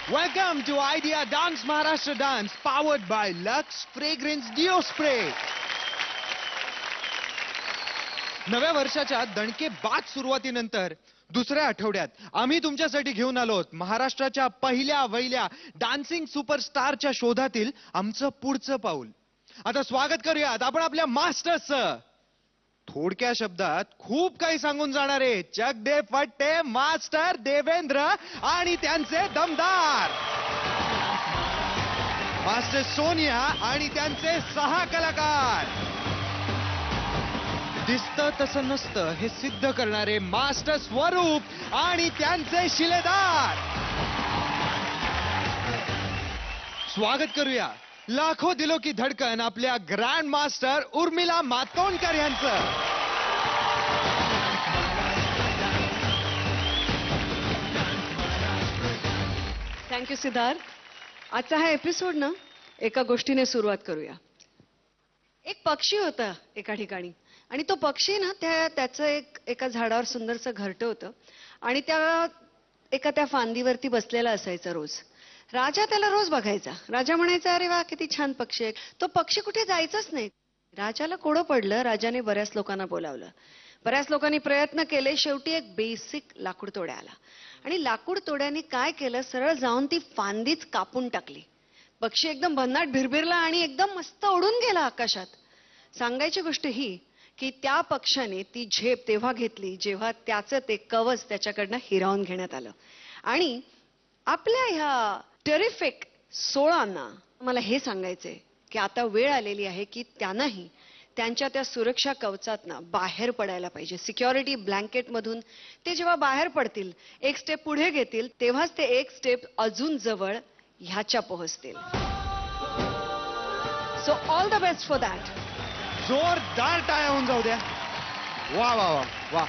Welcome to Idea Dance Maharashtra Dance, powered by Lux Fragrance Deo Spray. नव्या वर्षाच्या दणकेबाज सुरुवातीनंतर दुसऱ्या आठवड्यात आम्ही तुमच्यासाठी घेऊन आलोत महाराष्ट्राच्या पहिल्या वहिल्या डान्सिंग सुपरस्टारच्या शोधातील आमचं पुढचं पाऊल. आता स्वागत करूयात आपण आपल्या मास्टर्सचं. थोडक्या शब्दात खूप काही सांगून जाणारे चकदे फट्टे मास्टर देवेंद्र आणि त्यांचे दमदार मास्टर सोनिया आणि त्यांचे 6 कलाकार. दिसतं तसं नसतं हे सिद्ध करणारे मास्टर स्वरूप आणि त्यांचे शिलेदार. स्वागत करूया लाखो दिलो की धडकन आपल्या ग्रँड मास्टर उर्मिला मातोंडकर यांचं. थँक्यू सिद्धार्थ. आजचा हा एपिसोड ना एका गोष्टीने सुरुवात करूया. एक पक्षी होता एका ठिकाणी आणि तो पक्षी ना त्याचं एका झाडावर सुंदरसं घरटं होतं आणि त्या फांदीवरती बसलेला असायचा रोज. राजा त्याला रोज बघायचा. राजा म्हणायचा, अरे वा किती छान पक्षी आहे. तो पक्षी कुठे जायचाच नाही. राजाला कोडं पडलं. राजाने बऱ्याच लोकांना बोलावलं. बऱ्याच लोकांनी प्रयत्न केले. शेवटी एक बेसिक लाकूड तोड्या आला आणि लाकूड तोड्याने काय केलं, सरळ जाऊन ती फांदीच कापून टाकली. पक्षी एकदम भन्नाट भिरभिरला आणि एकदम मस्त उडून गेला आकाशात. सांगायची गोष्ट ही की त्या पक्षाने ती झेप तेव्हा घेतली जेव्हा त्याचं ते कवच त्याच्याकडनं हिरावून घेण्यात आलं. आणि आपल्या ह्या टेरिफिक 16ना मला हे सांगायचंय की आता वेळ आलेली आहे की त्यांनाही त्यांच्या त्या सुरक्षा कवचातनं बाहेर पडायला पाहिजे. सिक्युरिटी ब्लँकेट मधून ते जेव्हा बाहेर पडतील, एक स्टेप पुढे घेतील, तेव्हाच ते एक स्टेप अजून जवळ ह्याच्या पोहोचतील. So all the best for that. जोरदार टाळ्या होऊन जाऊ द्या. वा वा वा वा.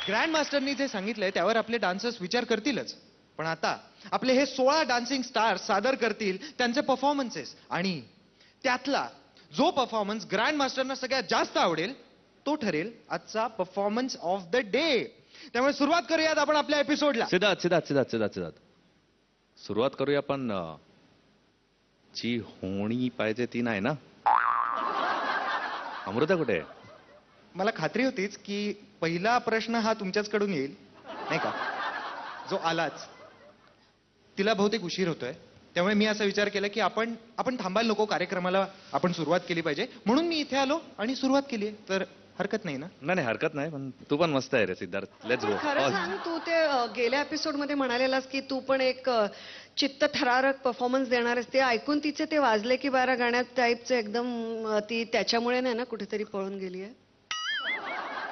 ग्रँड मास्टरनी जे सांगितलंय त्यावर आपले डान्सर्स विचार करतीलच, पण आता आपले हे 16 डान्सिंग स्टार सादर करतील त्यांचे परफॉर्मन्सेस आणि त्यातला जो परफॉर्मन्स ग्रँड मास्टरना सगळ्यात जास्त आवडेल तो ठरेल आजचा परफॉर्मन्स ऑफ द डे. त्यामुळे सुरुवात करूयात आपण आपल्या एपिसोडला. सिद्धार्थ सुरुवात करूया, पण जी होणी पाहिजे ती नाही ना. अमृता कुठे आहे? मला खात्री होतीच की पहिला प्रश्न हा तुमच्याचकडून येईल नाही का, जो आलाच. तिला बहुतेक उशीर होतोय, त्यामुळे मी असा विचार केला की आपण थांबायला नको, कार्यक्रमाला आपण सुरुवात केली पाहिजे. म्हणून मी इथे आलो आणि सुरुवात केली. तर हरकत नाही ना? नाही हरकत नाही, पण तू पण मस्त आहे रे सिद्धार्थ. Let's go. खरं सांग, तू ते गेल्या एपिसोड मध्ये म्हणालेलास की तू पण एक चित्त थरारक परफॉर्मन्स देणार आहेस. ते ऐकून तिचे ते वाजले की 12 गाण्यात टाईपचं एकदम ती त्याच्यामुळे नाही ना कुठेतरी पळून गेली आहे.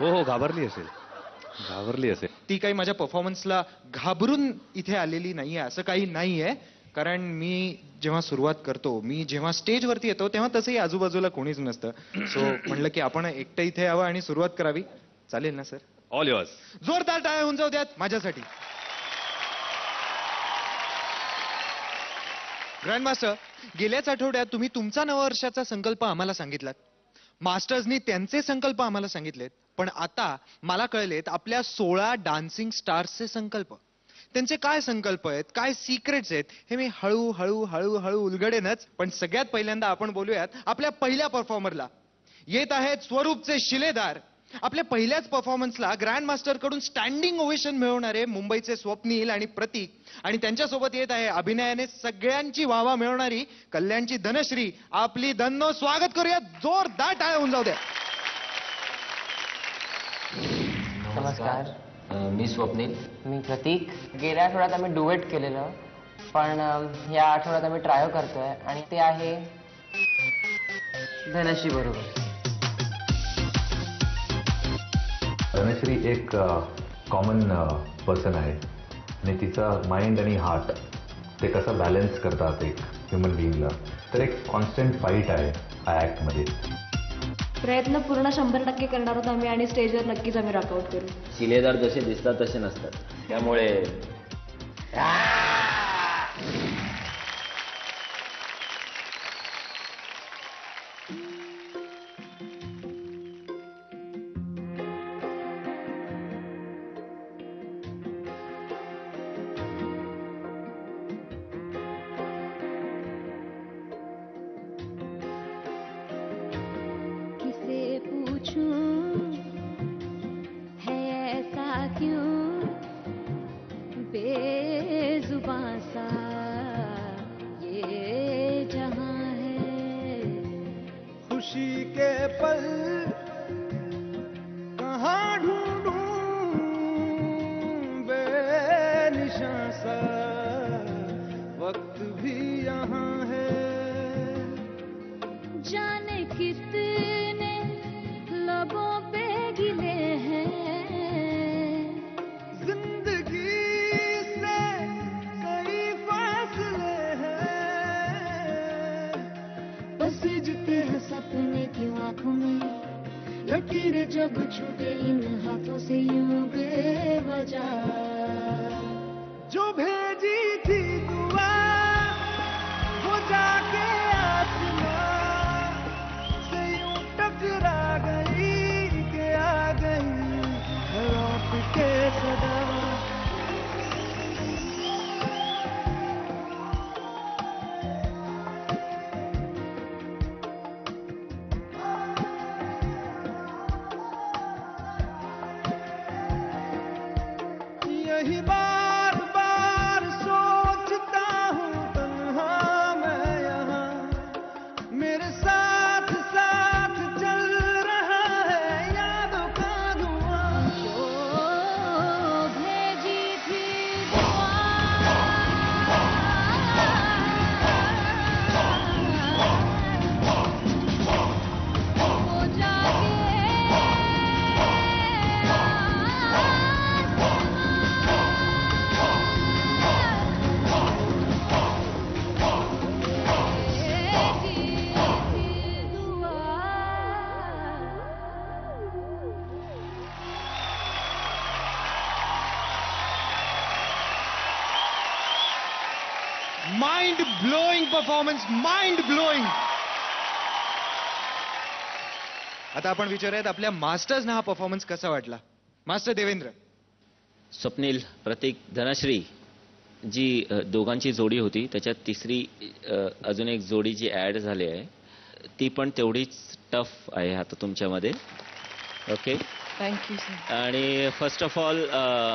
हो घाबरली असेल. ती काही माझ्या परफॉर्मन्सला घाबरून इथे आलेली नाहीये, असं काही नाहीये. कारण मी जेव्हा सुरुवात करतो, मी जेव्हा स्टेजवरती येतो तेव्हा तसंही आजूबाजूला कोणीच नसतं. सो म्हणलं की आपण एकटं इथे यावं आणि सुरुवात करावी. चालेल ना सर? All yours. जोरदार टाळ्या होऊन जाऊ द्यात माझ्यासाठी. ग्रँड मास्टर, गेल्याच आठवड्यात तुम्ही तुमचा नववर्षाचा संकल्प आम्हाला सांगितलात. मास्टर्सनी त्यांचे संकल्प आम्हाला सांगितलेत. पण आता मला कळलेत आपल्या 16 डान्सिंग स्टार्सचे संकल्प. त्यांचे काय संकल्प आहेत, काय सिक्रेट्स आहेत, हे मी हळू उलगडेनच. पण सगळ्यात पहिल्यांदा आपण बोलूयात आपल्या पहिल्या परफॉर्मरला. येत आहेत स्वरूपचे शिलेदार. आपल्या पहिल्याच परफॉर्मन्सला ग्रँड मास्टर कडून स्टँडिंग ओवेशन मिळवणारे मुंबईचे स्वप्नील आणि प्रतीक. आणि त्यांच्यासोबत येत आहे अभिनयाने सगळ्यांची वाहवा मिळवणारी कल्याणची धनश्री, आपली धन्नो. स्वागत करूया. जोरदार टाळ्या होऊन जाऊ द्या. नमस्कार, मी स्वप्नील. मी प्रतीक. गेल्या आठवड्यात आम्ही डुएट केलेलं, पण या आठवड्यात आम्ही ट्राय करतोय आणि ते आहे धनश्री बरोबर. धनश्री एक कॉमन पर्सन आहे आणि तिचा माइंड आणि हार्ट ते कसं बॅलन्स करतात एक ह्युमन बिईंगला. तर एक कॉन्स्टंट फाईट आहे या ॲक्टमध्ये. प्रयत्न पूर्ण 100% करणार आहोत आम्ही आणि स्टेजवर नक्कीच आम्ही रॉकआउट करू. शिलेदार जसे दिसतात तसे नसतात, त्यामुळे बेजुबां सा ये जहां है, खुशी के पल कहाँ ढूंढूं, बेनिशां सा वक्त भी यहाँ है। जाने कितने लबों पे गिले हैं, जिंदगी से कई फासले हैं, बस जीते हैं सपने की आंखों में, लकीरें जब छूटे इन हाथों से यूं बेवजह, जो भेजी थी दुआ वो जाके आसमां से यूं टकरा गई कि आ गई लौट के सदा। यही बार बार सोचता हूँ तन्हा मैं यहाँ, मेरे साथ साथ चल रहा है यादों का धुआं। जो भेजी थी दुआ, वो जाके mind blowing performance, mind blowing. आता आपण विचारूयात आपल्या मास्टर्सना हा परफॉर्मन्स कसा वाटला. मास्टर देवेंद्र. स्वप्नील, प्रतीक, धनश्री जी दोघांची जोडी होती, त्याच्यात तिसरी अजून एक जोडी जी ऍड झाली आहे ती पण तेवढीच टफ आहे आता तुमच्यामध्ये. Okay, thank you sir. आणि फर्स्ट ऑफ ऑल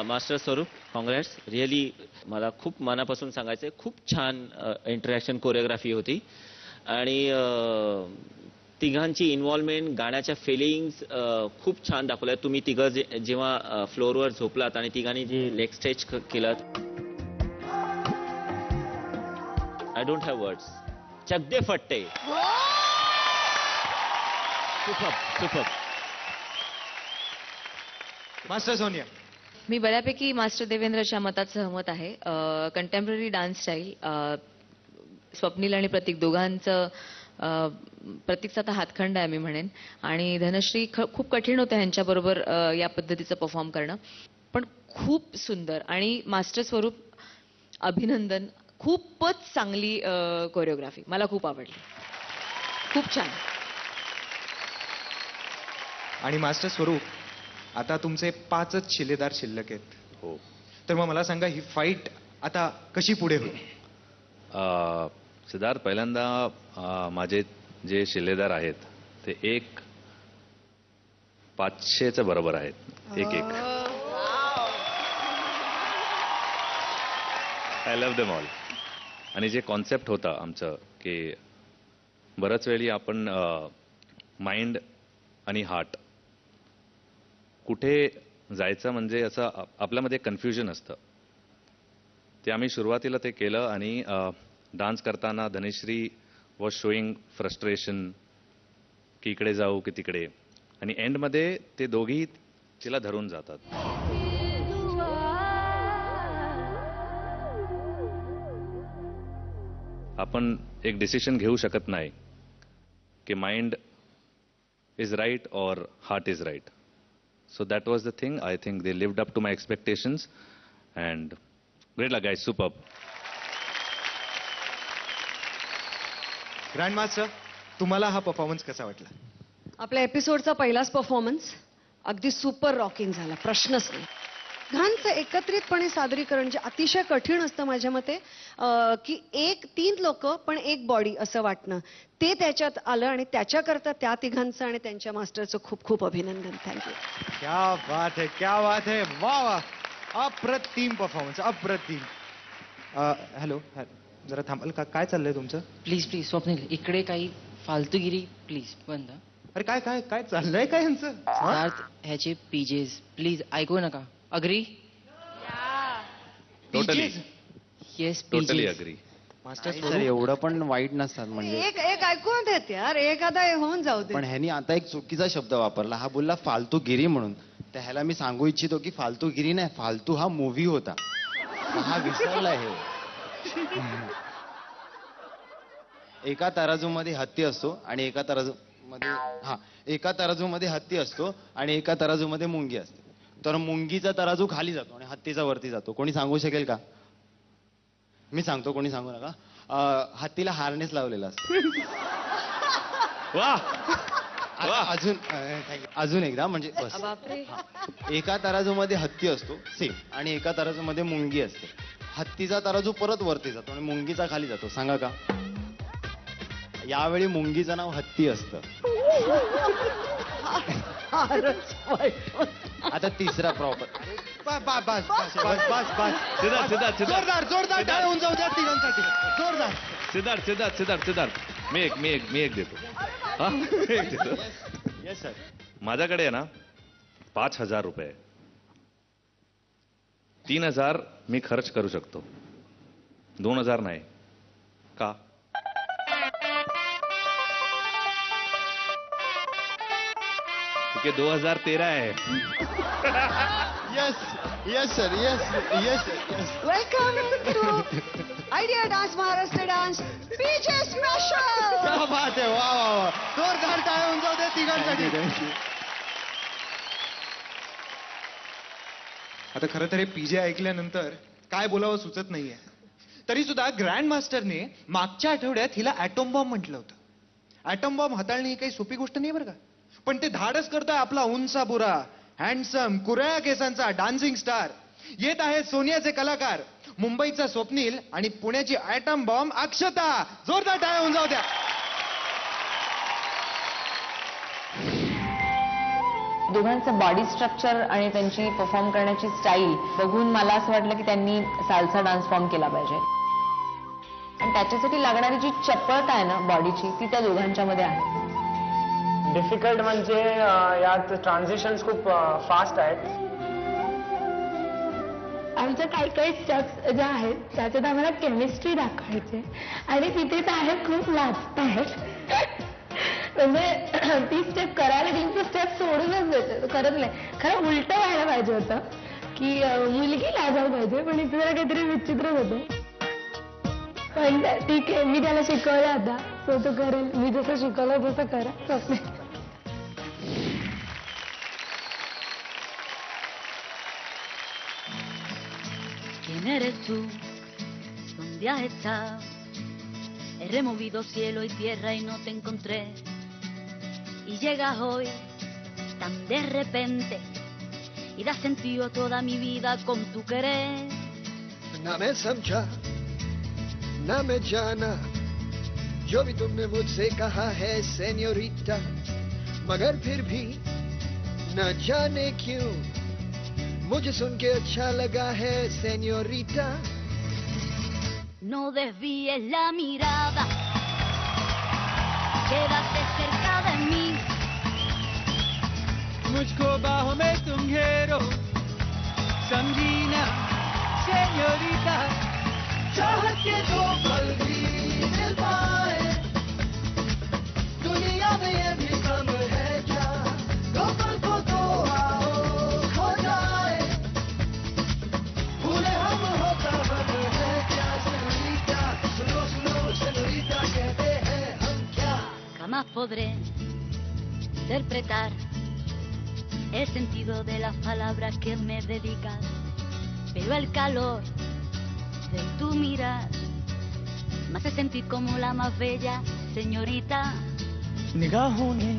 मास्टर स्वरूप, कॉंग्रॅट्स. रिअली मला खूप मनापासून सांगायचं आहे, खूप छान इंटरॅक्शन कोरिओग्राफी होती आणि तिघांची इन्व्हॉल्वमेंट, गाण्याच्या फिलिंग्स खूप छान दाखवल्या. तुम्ही तिघं जेव्हा फ्लोअरवर झोपलात आणि तिघांनी जे लेग स्ट्रेच केलात, आय डोंट हॅव वर्ड्स. चकदे फट्टे. Super super. मास्टर सोनिया. मी बऱ्यापैकी मास्टर देवेंद्रच्या मतात सहमत आहे. कंटेम्पररी डान्स स्टाईल, स्वप्नील आणि प्रतीक दोघांचं, प्रतीकचा तर हातखंड आहे मी म्हणेन, आणि धनश्री खूप कठीण होतं ह्यांच्याबरोबर या पद्धतीचं परफॉर्म करणं, पण खूप सुंदर. आणि मास्टर स्वरूप, अभिनंदन. खूपच चांगली कोरिओग्राफी, मला खूप आवडली, खूप छान. आणि मास्टर स्वरूप, आता तुमचे 5च शिलेदार शिल्लक आहेत. हो. तर मग मला सांगा, ही फाईट आता कशी पुढे होईल. सिद्धार्थ, पहिल्यांदा माझे जे शिलेदार आहेत ते एक 500च्या बरोबर आहेत, एक एक. I love them all. आणि जे कॉन्सेप्ट होता आमचं, की बऱ्याच वेळी आपण माइंड आणि हार्ट कुठे जायचं म्हणजे असं आपल्यामध्ये कन्फ्युजन असतं, ते आम्ही सुरुवातीला ते केलं. आणि डान्स करताना धनश्री वॉज शोईंग फ्रस्ट्रेशन, की इकडे जाऊ की तिकडे, आणि एंडमध्ये ते दोघी तिला धरून जातात. आपण एक डिसिशन घेऊ शकत नाही की माइंड इज राईट और heart is right. So that was the thing. I think they lived up to my expectations and great luck guys, superb. Grand master, तुम्हाला हा परफॉर्मन्स कसा वाटला. आपल्या एपिसोडचा पहिलाच परफॉर्मन्स अगदी सुपर रॉकिंग झाला, प्रश्नच नाही. घांचं एकत्रितपणे सादरीकरण जे अतिशय कठीण असतं माझ्या मते, की 3 लोक पण एक बॉडी असं वाटणं, ते त्याच्यात आलं. आणि त्याच्याकरता त्या तिघांचं आणि त्यांच्या मास्टरचं खूप खूप अभिनंदन. थँक्यू. क्या बात है, क्या बात है. वा वा. अप्रतिम परफॉर्मन्स, अप्रतिम. हॅलो, जरा थांबाल का? काय चाललंय तुमचं? प्लीज प्लीज स्वप्नील, इकडे काही फालतूगिरी प्लीज बंद. अरे काय काय काय चाललंय काय यांचं? सिद्धार्थ, ह्याचे पीजेस प्लीज ऐकू नका. Agree? Totally yes totally PJs. Agree. Master sir एवढं पण वाईट नसतात म्हणजे. एक एक ऐकून देत यार, एखादा हे होऊन जाऊ दे. पण ह्यानी आता एक चुकीचा शब्द वापरला. हा बोलला फालतूगिरी म्हणून. तर ह्याला मी सांगू इच्छितो की फालतूगिरी नाही, फालतू हा मूवी होता. हा विसरला हे. एका तराजूमध्ये हत्ती असतो आणि एका तराजूमध्ये हत्ती असतो आणि एका तराजूमध्ये मुंगी असते. तर मुंगीचा तराजू खाली जातो आणि हत्तीचा वरती जातो. कोणी सांगू शकेल का? मी सांगतो, कोणी सांगू नका. हत्तीला हार्नेस लावलेला असतो. वा अजून एकदा म्हणजे बस. बापरे. एका तराजूमध्ये हत्ती असतो सेम आणि एका तराजूमध्ये मुंगी असते. हत्तीचा तराजू परत वरती जातो आणि मुंगीचा खाली जातो. सांगा का? यावेळी मुंगीचं नाव हत्ती असतं. आता तिसरा प्रॉपर. सिद्धार्थ जोरदार जोरदार टाळ्या होऊन जाऊ द्या तिघांसाठी. जोरदार. सिद्धार्थ मी एक देतो. हा, मी एक देतो. Yes sir. माझ्याकडे आहे ना 5,000 रुपये. 3,000 मी खर्च करू शकतो, 2,000 नाही का? क्योंकि 2013 है. Yes sir. Yes. Welcome to Idea dance Maharashtra dance PJ special. क्या बात आहे. वा वा वा. जोरदार टाळ्या होऊन जाऊ द्या तिघांसाठी. आता खरं तर हे पीजे ऐकल्यानंतर काय बोलावं सुचत नाहीये. तरी सुद्धा ग्रँड मास्टरने मागच्या आठवड्यात हिला ॲटॉम बॉम्ब म्हटलं होतं. ॲटॉम बॉम्ब हाताळणे ही काही सोपी गोष्ट नाही बरं का. पण ते धाडस करतोय आपला उंचा बुरा, हँडसम कुरळ्या केसांचा डान्सिंग स्टार. येत आहेत सोनियाचे कलाकार मुंबईचा स्वप्नील आणि पुण्याची ॲटम बॉम्ब अक्षता. जोरदार टाळ्या होऊन जाऊ द्या. दोघांचं बॉडी स्ट्रक्चर आणि त्यांची परफॉर्म करण्याची स्टाईल बघून मला असं वाटलं की त्यांनी साल्सा डान्स फॉर्म केला पाहिजे. आणि त्याच्यासाठी लागणारी जी चपळता आहे ना बॉडीची, ती त्या दोघांच्या मध्ये आहे. डिफिकल्ट म्हणजे यात ट्रान्झिशन्स खूप फास्ट आहेत. आमच्या काही काही स्टेप्स ज्या आहेत त्याच्यात आम्हाला केमिस्ट्री दाखवायचे आणि तिथे साहेब खूप लाजत आहेत. म्हणजे ती स्टेप करायला गेली तर स्टेप सोडूनच देते, करत नाही. खरं उलट व्हायला पाहिजे होतं की मुलगी लाजायला पाहिजे, पण इथे जरा काहीतरी विचित्रच होतं. पण ठीक आहे, मी त्याला शिकवलं आता, सो तो करेल. मी जसं शिकवलं तसं करा. ¿Quién eres tú? ¿Dónde has estado? He removido cielo y tierra y no te encontré. Y llegas hoy tan de repente y das sentido a toda mi vida con tu querer. ना मैं समझा ना मैं जाना जो भी तुमने मुझसे कहा है सेन्योरिटा, मगर फिर भी न जाने क्यों मुझे सुन के अच्छा लगा है senorita. No desvíes la mirada, quédate cerca de mí. मुझको बाहों में तुम घेरो, समझीना सेन्योरिटा. चाहत के दो पल भी मिल पाए दुनिया में ये भी कम है क्या. दो पल को तो आओ खो जाए, भूले हम होता हम है क्या. सेन्योरिटा सुनो सुनो सेन्योरिटा कहते हैं हम क्या. Jamás podré interpretar el sentido de las palabras que me dedicas, pero el calor de tu mirar me hace sentir como la más bella señorita. निगाहों ने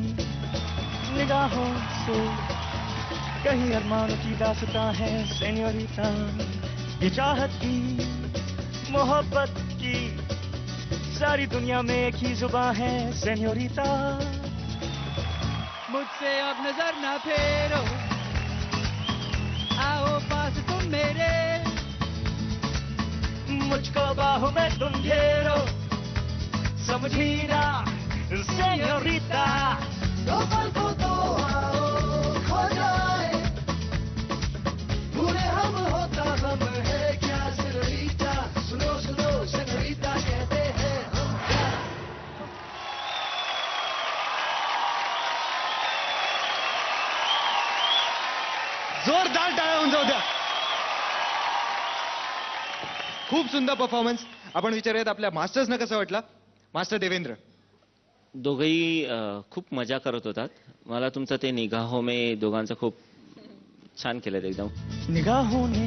निगाहों से कहीं अरमानों की दास्तां है सेन्योरिटा. ये चाहत की मोहब्बत की सारी दुनिया में एक ही जुबान है सेन्योरिटा. मुझसे अब नजर ना फेरो, आओ पास तुम मेरे, मुझको बाहों में तुम घेरो, समझी ना सेñorita, दो पल को तो आओ खो जाए, भूले हम होता हम है क्या सेñorita, सुनो सुनो सेñorita कहते हैं हम क्या. जोरदार टाळ्या होऊन जाऊ द्या. खूप सुंदर परफॉर्मन्स. आपण विचारूयात आपल्या मास्टर्सना कसं वाटलं. मास्टर देवेंद्र. दोघंही खूप मजा करत होतात. मला तुमचं ते निगाहो में दोघांचं खूप छान केलं एकदम. निगाहों ने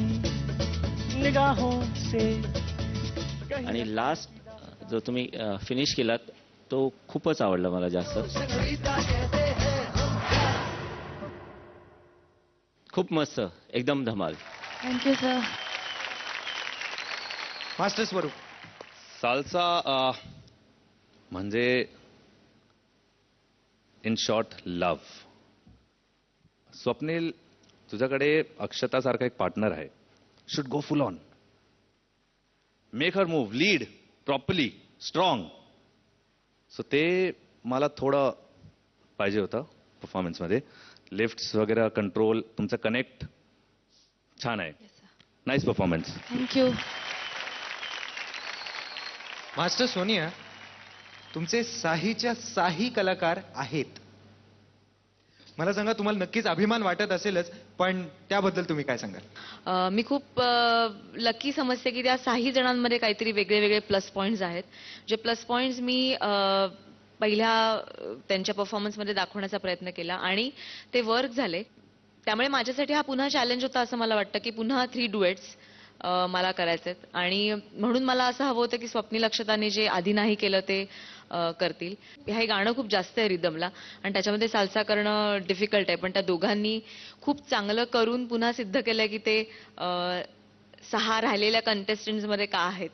निगाहों से. आणि लास्ट जो तुम्ही फिनिश केलात तो खूपच आवडला मला जास्त. सेñorita कहते हैं हम क्या. खूप मस्त, एकदम धमाल. Thank you sir. मास्टर स्वरूप. साल्सा म्हणजे इन शॉर्ट लव्ह. स्वप्नील, तुझ्याकडे अक्षतासारखा एक पार्टनर आहे. Should go full on, make her move, lead properly, strong. So ते मला थोडं पाहिजे होतं परफॉर्मन्समध्ये. लिफ्ट्स वगैरे, कंट्रोल, तुमचं कनेक्ट छान आहे. Nice performance. Thank you. Master Sonia, तुमचे साहीच्या साही कलाकार आहेत. मला सांगा, तुम्हाला नक्कीच अभिमान वाटत असेलच, पण त्याबद्दल तुम्ही काय सांगाल. मी खूप लकी समजते की त्या 6 जणांमध्ये काहीतरी वेगळे वेगळे प्लस पॉइंट्स आहेत. जे प्लस पॉइंट्स मी पहिल्या त्यांच्या परफॉर्मन्समध्ये दाखवण्याचा प्रयत्न केला आणि ते वर्क झाले. त्यामुळे माझ्यासाठी हा पुन्हा चॅलेंज होता असं मला वाटतं की पुन्हा 3 डुएट्स मला करायचे. आणि म्हणून मला असं हवं होतं की स्वप्नील अक्षताने जे आधी नाही केलं ते करतील. हे गाणं खूप जास्त आहे रिदमला आणि त्याच्यामध्ये साल्सा करणं डिफिकल्ट आहे, पण त्या दोघांनी खूप चांगलं करून पुन्हा सिद्ध केलंय की ते 6 राहिलेल्या कंटेस्टंट्स मध्ये का आहेत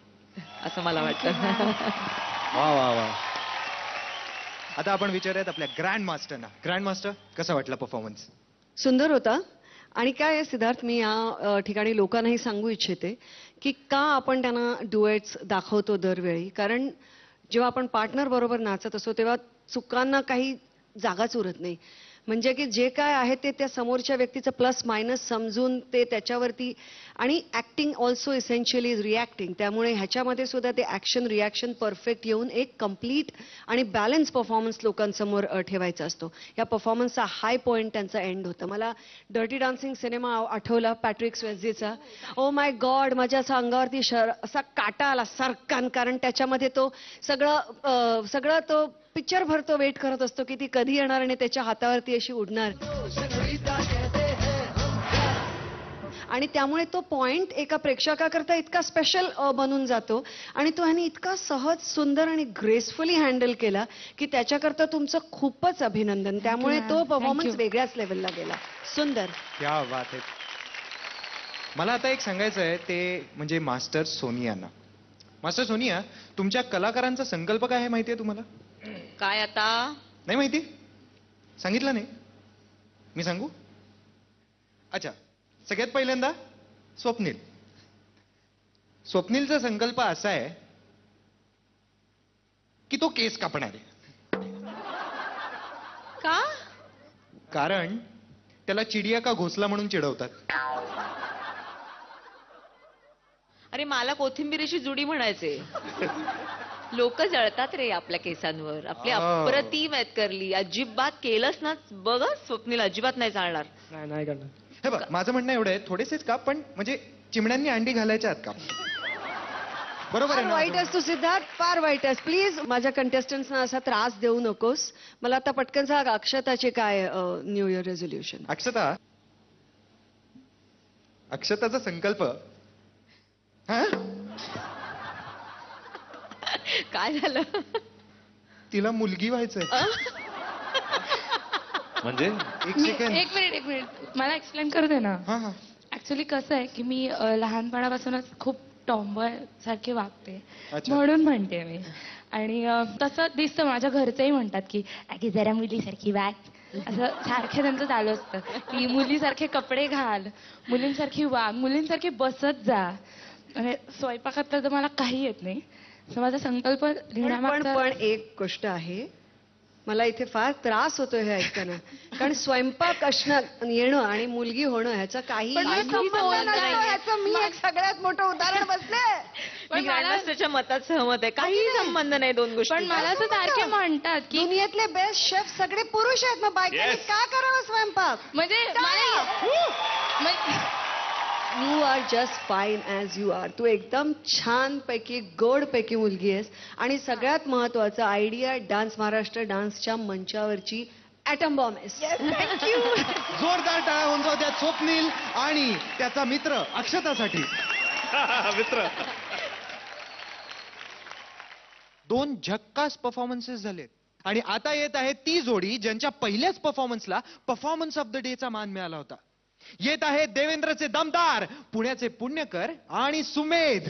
असं मला वाटतं. वा वा वा. आता आपण विचारूयात आपल्या ग्रँड मास्टरना. ग्रँड मास्टर, कसा वाटला परफॉर्मन्स. सुंदर होता. आणि काय आहे सिद्धार्थ, मी या ठिकाणी लोकांनाही सांगू इच्छिते की का आपण त्यांना डुएट्स दाखवतो दरवेळी. कारण जेव्हा आपण पार्टनर बरोबर नाचत असतो तेव्हा चुकांना काही जागाच उरत नाही. म्हणजे की जे काय आहे ते त्या समोरच्या व्यक्तीचं प्लस मायनस समजून ते त्याच्यावरती. आणि acting also essentially is reacting. त्यामुळे ह्याच्यामध्ये सुद्धा ते ऍक्शन रिॲक्शन परफेक्ट येऊन एक कम्प्लीट आणि बॅलन्स परफॉर्मन्स लोकांसमोर ठेवायचा असतो. या परफॉर्मन्सचा हाय पॉईंट त्यांचा एंड होता. मला डर्टी डान्सिंग सिनेमा आठवला, पॅट्रिक स्वेझीचा. ओ माय गॉड, माझ्या असा अंगावरती असा काटा आला सरकन. कारण त्याच्यामध्ये तो सगळं तो पिक्चर भर तो वेट करत असतो की ती कधी येणार आणि त्याच्या हातावरती अशी उडणार. आणि त्यामुळे तो पॉइंट एका प्रेक्षकाकरता इतका स्पेशल बनून जातो आणि तो ह्याने इतका सहज, सुंदर आणि ग्रेसफुली हँडल केला की त्याच्याकरता तुमचं खूपच अभिनंदन. त्यामुळे तो परफॉर्मन्स वेगळ्याच लेवलला गेला. सुंदर. क्या बात आहे. मला आता एक सांगायचं आहे ते म्हणजे मास्टर सोनियाना. मास्टर सोनिया, तुमच्या कलाकारांचा संकल्प काय आहे माहितीये तुम्हाला. काय आता नाही माहिती. सांगितलं नाही. मी सांगू. अच्छा, सगळ्यात पहिल्यांदा स्वप्नील. स्वप्नीलचा संकल्प असा आहे की तो केस कापणार आहे. का. कारण त्याला चिडिया का घोसला म्हणून चिडवतात. अरे मला कोथिंबीरीची जुडी म्हणायचे. लोक जळतात रे आपल्या केसांवर. आपले अप्रतिम आहेत करली. अजिबात केलंच ना बघ स्वप्नील, अजिबात नाही चालणार. नाही करणार. हे बघ, माझं म्हणणं एवढं आहे, थोडेसेच का, पण म्हणजे चिमण्यांनी अंडी घालायच्या आहेत का. बरोबर आहे फार ना. वाईट आहेस तू सिद्धार्थ, फार वाईट आहेस. प्लीज माझ्या कंटेस्टंट्सना असा त्रास देऊ नकोस. मला आता पटकन सांग, अक्षताचे काय न्यू इयर रेझोल्युशन. अक्षताचा संकल्प. हा, काय झालं. तिला मुलगी व्हायचंय. म्हणजे एक सेकंड. एक मिनिट मला एक्सप्लेन करू दे ना. हा हा. ऍक्च्युली कसं आहे की मी लहानपणापासूनच खूप टॉम्बॉय सारखे वागते, अच्छा. म्हणून म्हणते मी. आणि तसं दिसतं, माझ्या घरचेही म्हणतात की अगे जरा मुलीसारखी वाग. असं सारखे त्यांचं चालू असतं की मुलीसारखे कपडे घाल, मुलींसारखी वाग, मुलींसारखी बसत जा. म्हणजे स्वयंपाकात तर मला काही येत नाही. So माझा संकल्प पण लिहिण्यामागचा पण एक गोष्ट आहे, मला इथे फार त्रास होतो हे ऐकताना. कारण स्वयंपाक असणं येणं आणि मुलगी होणं ह्याचा काही पण मला संबंध संबंध नसतो. नाहीये. ह्याचं मी एक सगळ्यात मोठं उदाहरण बसले. मी ग्रँडमास्टरच्या मतात सहमत आहे. काही संबंध नाही दोन गोष्टी. पण मला असं सारखे म्हणतात की दुनियेतले बेस्ट शेफ सगळे पुरुष आहेत, मग बायकांनी का करावं स्वयंपाक? म्हणजे you are just fine as you are. तू एकदम छान पैकी गोड पैकी मुलगी आहेस. आणि सगळ्यात महत्वाचं, आयडिया डान्स महाराष्ट्र डान्सच्या मंचावरची ॲटम बॉम्ब आहेस. थँक्यू. जोरदार टाळ्या होऊन जाऊ द्या स्वप्नील आणि त्याचा मित्र अक्षतासाठी. मित्र. 2 झक्कास परफॉर्मन्सेस झालेत आणि आता येत आहे ती जोडी ज्यांच्या पहिल्याच परफॉर्मन्सला परफॉर्मन्स ऑफ द डेचा मान मिळाला होता. येत आहे देवेंद्रचे दमदार, पुण्याचे पुण्यकर आणि सुमेध.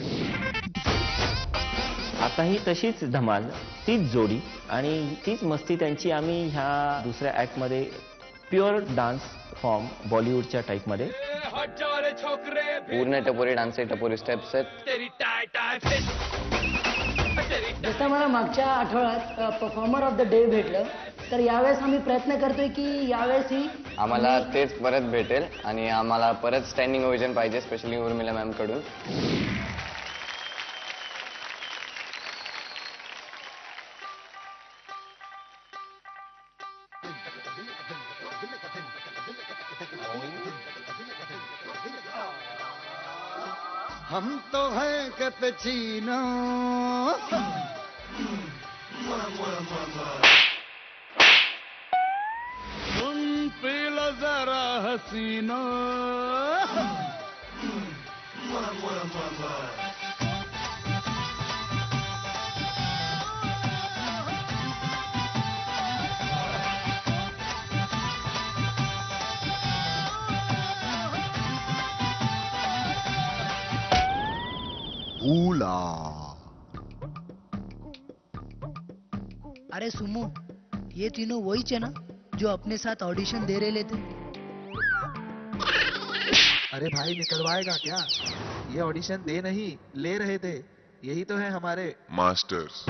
आताही तशीच धमाल, तीच जोडी आणि तीच मस्ती त्यांची आम्ही ह्या दुसऱ्या ॲक्टमध्ये प्युअर डान्स फॉर्म बॉलिवूडच्या टाईपमध्ये. पूर्ण टपोरी डान्सचे टपोरी स्टेप्स आहेत. जसं मला मागच्या आठवड्यात परफॉर्मर ऑफ द डे भेटलं, तर यावेळेस आम्ही प्रयत्न करतोय की यावेळेस ही आम्हाला तेच परत भेटेल आणि आम्हाला परत स्टँडिंग ओव्हेशन पाहिजे, स्पेशली उर्मिला मॅम कडून. हम तो है कैपेचिनो. तुम पी लो जरा हसीनो. भूला. अरे सुमो, ये तीनों वही है ना जो अपने साथ ऑडिशन दे रहे थे? अरे भाई निकलवाएगा क्या? ये ऑडिशन दे नहीं ले रहे थे. यही तो है हमारे मास्टर्स.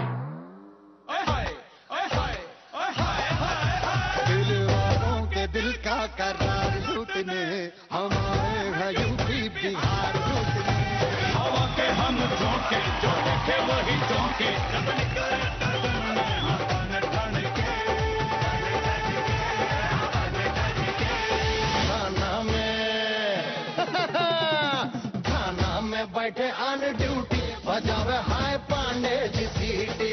दिल वालों के दिल का करार लूटने हम आए हैं यूपी बिहार लूटने. हवा के हम झोंके जो देखे वही चौंके. थाना में बैठे ऑन ड्यूटी बजावे हाय पांडे जी सीटी.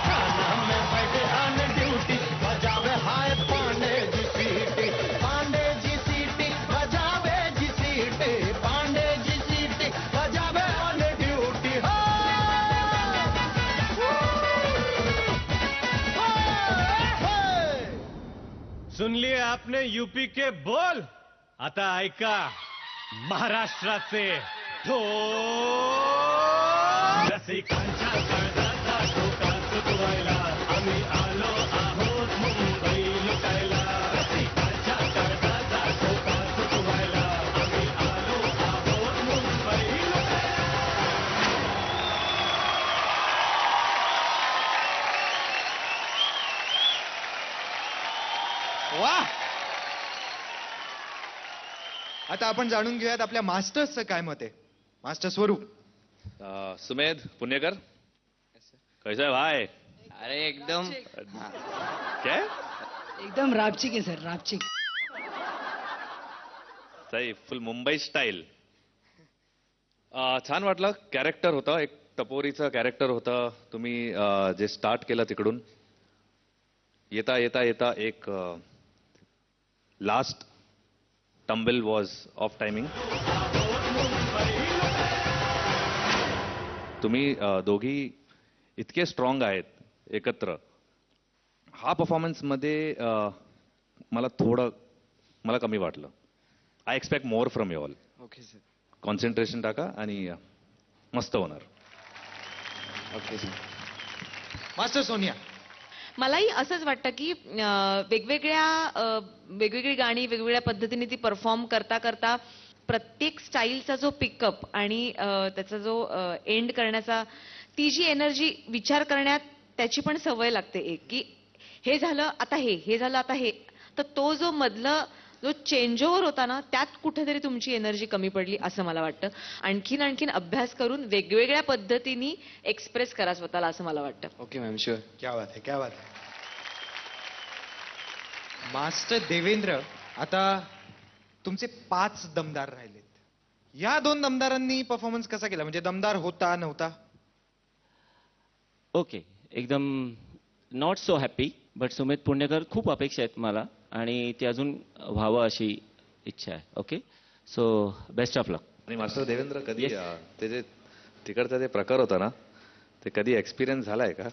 थाना में बैठे ऑन ड्यूटी बजावे हाय पांडे जी सीटी. पांडे जी सीटी बजावे जी सीटी. पांडे जी सीटी बजावे ऑन ड्यूटी. सुन लिए आपने यूपी के बोल. आता ऐका महाराष्ट्राचे ढोल. रसिकांच्या काळजाचा ठोका चुकवायला आम्ही आलो आहोत मुंबई लुटायला. रसिकांच्या काळजाचा ठोका चुकवायला आम्ही आलो आहोत मुंबई लुटायला. वा. आता आपण जाणून घेऊयात आपल्या मास्टर्सचं काय मत आहे. मास्टर स्वरूप. सुमेध पुण्यकर, कैसा है भाई? अरे एकदम क्या एकदम रापचिक आहे सर, रापचिक. सही, फुल मुंबई स्टाईल. छान वाटलं. कॅरेक्टर होतं, एक टपोरीचं कॅरेक्टर होतं. तुम्ही जे स्टार्ट केलं तिकडून येता येता येता एक last tumble was of timing. तुम्ही दोघी इतके स्ट्रॉंग आहेत एकत्र. हा परफॉर्मन्स मध्ये मला कमी वाटलं. I expect more from you all. Okay sir. Concentration टाका आणि मस्त होणार. Okay sir. मास्टर सोनिया. मलाही असंच वाटतं की वेगवेगळी गाणी वेगवेगळ्या पद्धतीने ती परफॉर्म करता करता प्रत्येक स्टाईलचा जो पिकअप आणि त्याचा जो एंड करण्याचा ती जी एनर्जी विचार करण्यात त्याची पण सवय लागते एक की हे झालं आता हे झालं आता हे. तर तो जो मधलं जो चेंज ओव्हर होता ना त्यात कुठेतरी तुमची एनर्जी कमी पडली असं मला वाटतं. आणखीन अभ्यास करून वेगवेगळ्या पद्धतीने एक्सप्रेस करा स्वतःला असं मला वाटतं. Okay ma'am sure. क्या बात है, क्या बात है. मास्टर देवेंद्र, आता तुमचे 5 दमदार राहिलेत. या 2 दमदारांनी परफॉर्मन्स कसा केला, म्हणजे दमदार होता नव्हता? ओके, एकदम not so happy, but Sumit पुणेकर खूप अपेक्षा आहेत मला आणि ते अजून व्हावं अशी इच्छा आहे. ओके, सो बेस्ट ऑफ लक. आणि मास्टर देवेंद्र, कधी ते जे तिकडचा ते प्रकार होता ना, ते कधी एक्सपिरियन्स झालाय का?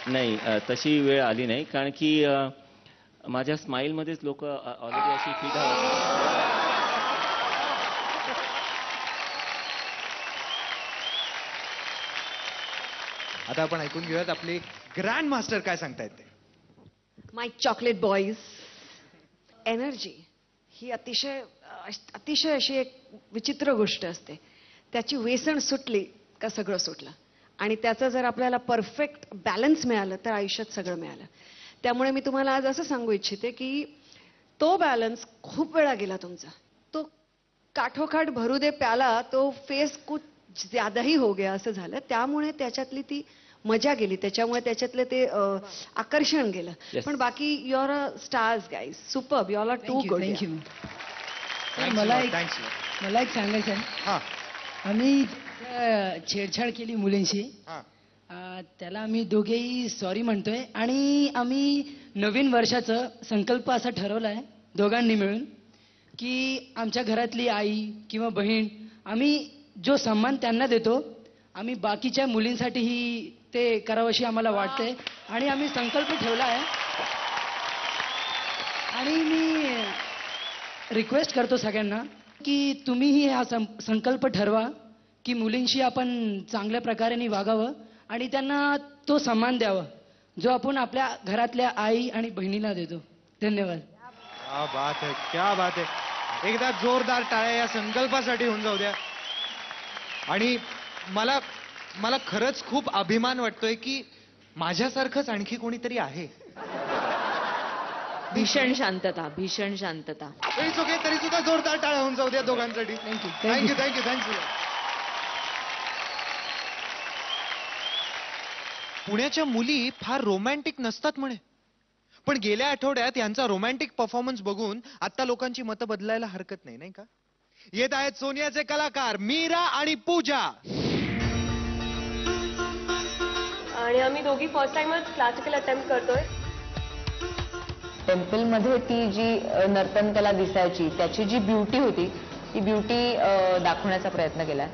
नाही, तशी वेळ आली नाही, कारण की माझ्या स्माईलमध्येच लोक ऑलरेडी अशी फिदा होतात. आता आपण ऐकून घेऊयात आपले ग्रँड मास्टर काय सांगतायत ते. माय चॉकलेट बॉईज, एनर्जी ही अतिशय अशी एक विचित्र गोष्ट असते. त्याची वेसण सुटली का सगळं सुटलं, आणि त्याचं जर आपल्याला परफेक्ट बॅलन्स मिळालं तर आयुष्यात सगळं मिळालं. त्यामुळे मी तुम्हाला आज असं सांगू इच्छिते की तो बॅलन्स खूप वेळा गेला तुमचा. तो काठोकाठ भरू दे प्याला, तो फेस कुछ ज्यादा ही हो गया असं झालं. त्यामुळे त्याच्यातली ती मजा गेली, त्याच्यामुळे त्याच्यातलं ते आकर्षण गेलं. पण बाकी you are a stars guys, superb, you are too good. Thank you. मला एक सांगायचं आहे. आम्ही छेडछाड केली मुलींशी, त्याला आम्ही दोघेही सॉरी म्हणतोय. आणि आम्ही नवीन वर्षाचं संकल्प असा ठरवला आहे दोघांनी मिळून की आमच्या घरातली आई किंवा बहीण, आम्ही जो सन्मान त्यांना देतो, आम्ही बाकीच्या मुलींसाठीही ते करावंशी आम्हाला वाटतंय. आणि आम्ही संकल्प ठेवला आहे. आणि मी रिक्वेस्ट करतो सगळ्यांना की तुम्हीही हा संकल्प ठरवा की मुलींशी आपण चांगल्या प्रकारे वागावं आणि त्यांना तो सन्मान द्यावा जो आपण आपल्या घरातल्या आई आणि बहिणीला देतो. धन्यवाद. क्या बात है, क्या बात है. एकदा जोरदार टाळ्या या संकल्पासाठी होऊन जाऊ द्या. आणि मला खरंच खूप अभिमान वाटतोय की माझ्यासारखंच आणखी कोणीतरी आहे. भीषण शांतता, भीषण शांतता. तरी सुद्धा जोरदार टाळ्या होऊन जाऊ द्या दोघांसाठी. थँक्यू. पुण्याच्या मुली फार रोमॅन्टिक नसतात म्हणे, पण गेल्या आठवड्यात यांचा रोमॅन्टिक परफॉर्मन्स बघून आता लोकांची मतं बदलायला हरकत नाही, नाही का? येत आहेत सोनियाचे कलाकार मीरा आणि पूजा. आणि आम्ही दोघी फर्स्ट टाइमच क्लासिकल अटेम्प्ट करतोय. टेम्पलमध्ये ती जी नर्तन कला दिसायची, त्याची जी ब्युटी होती, ती ब्युटी दाखवण्याचा प्रयत्न केला.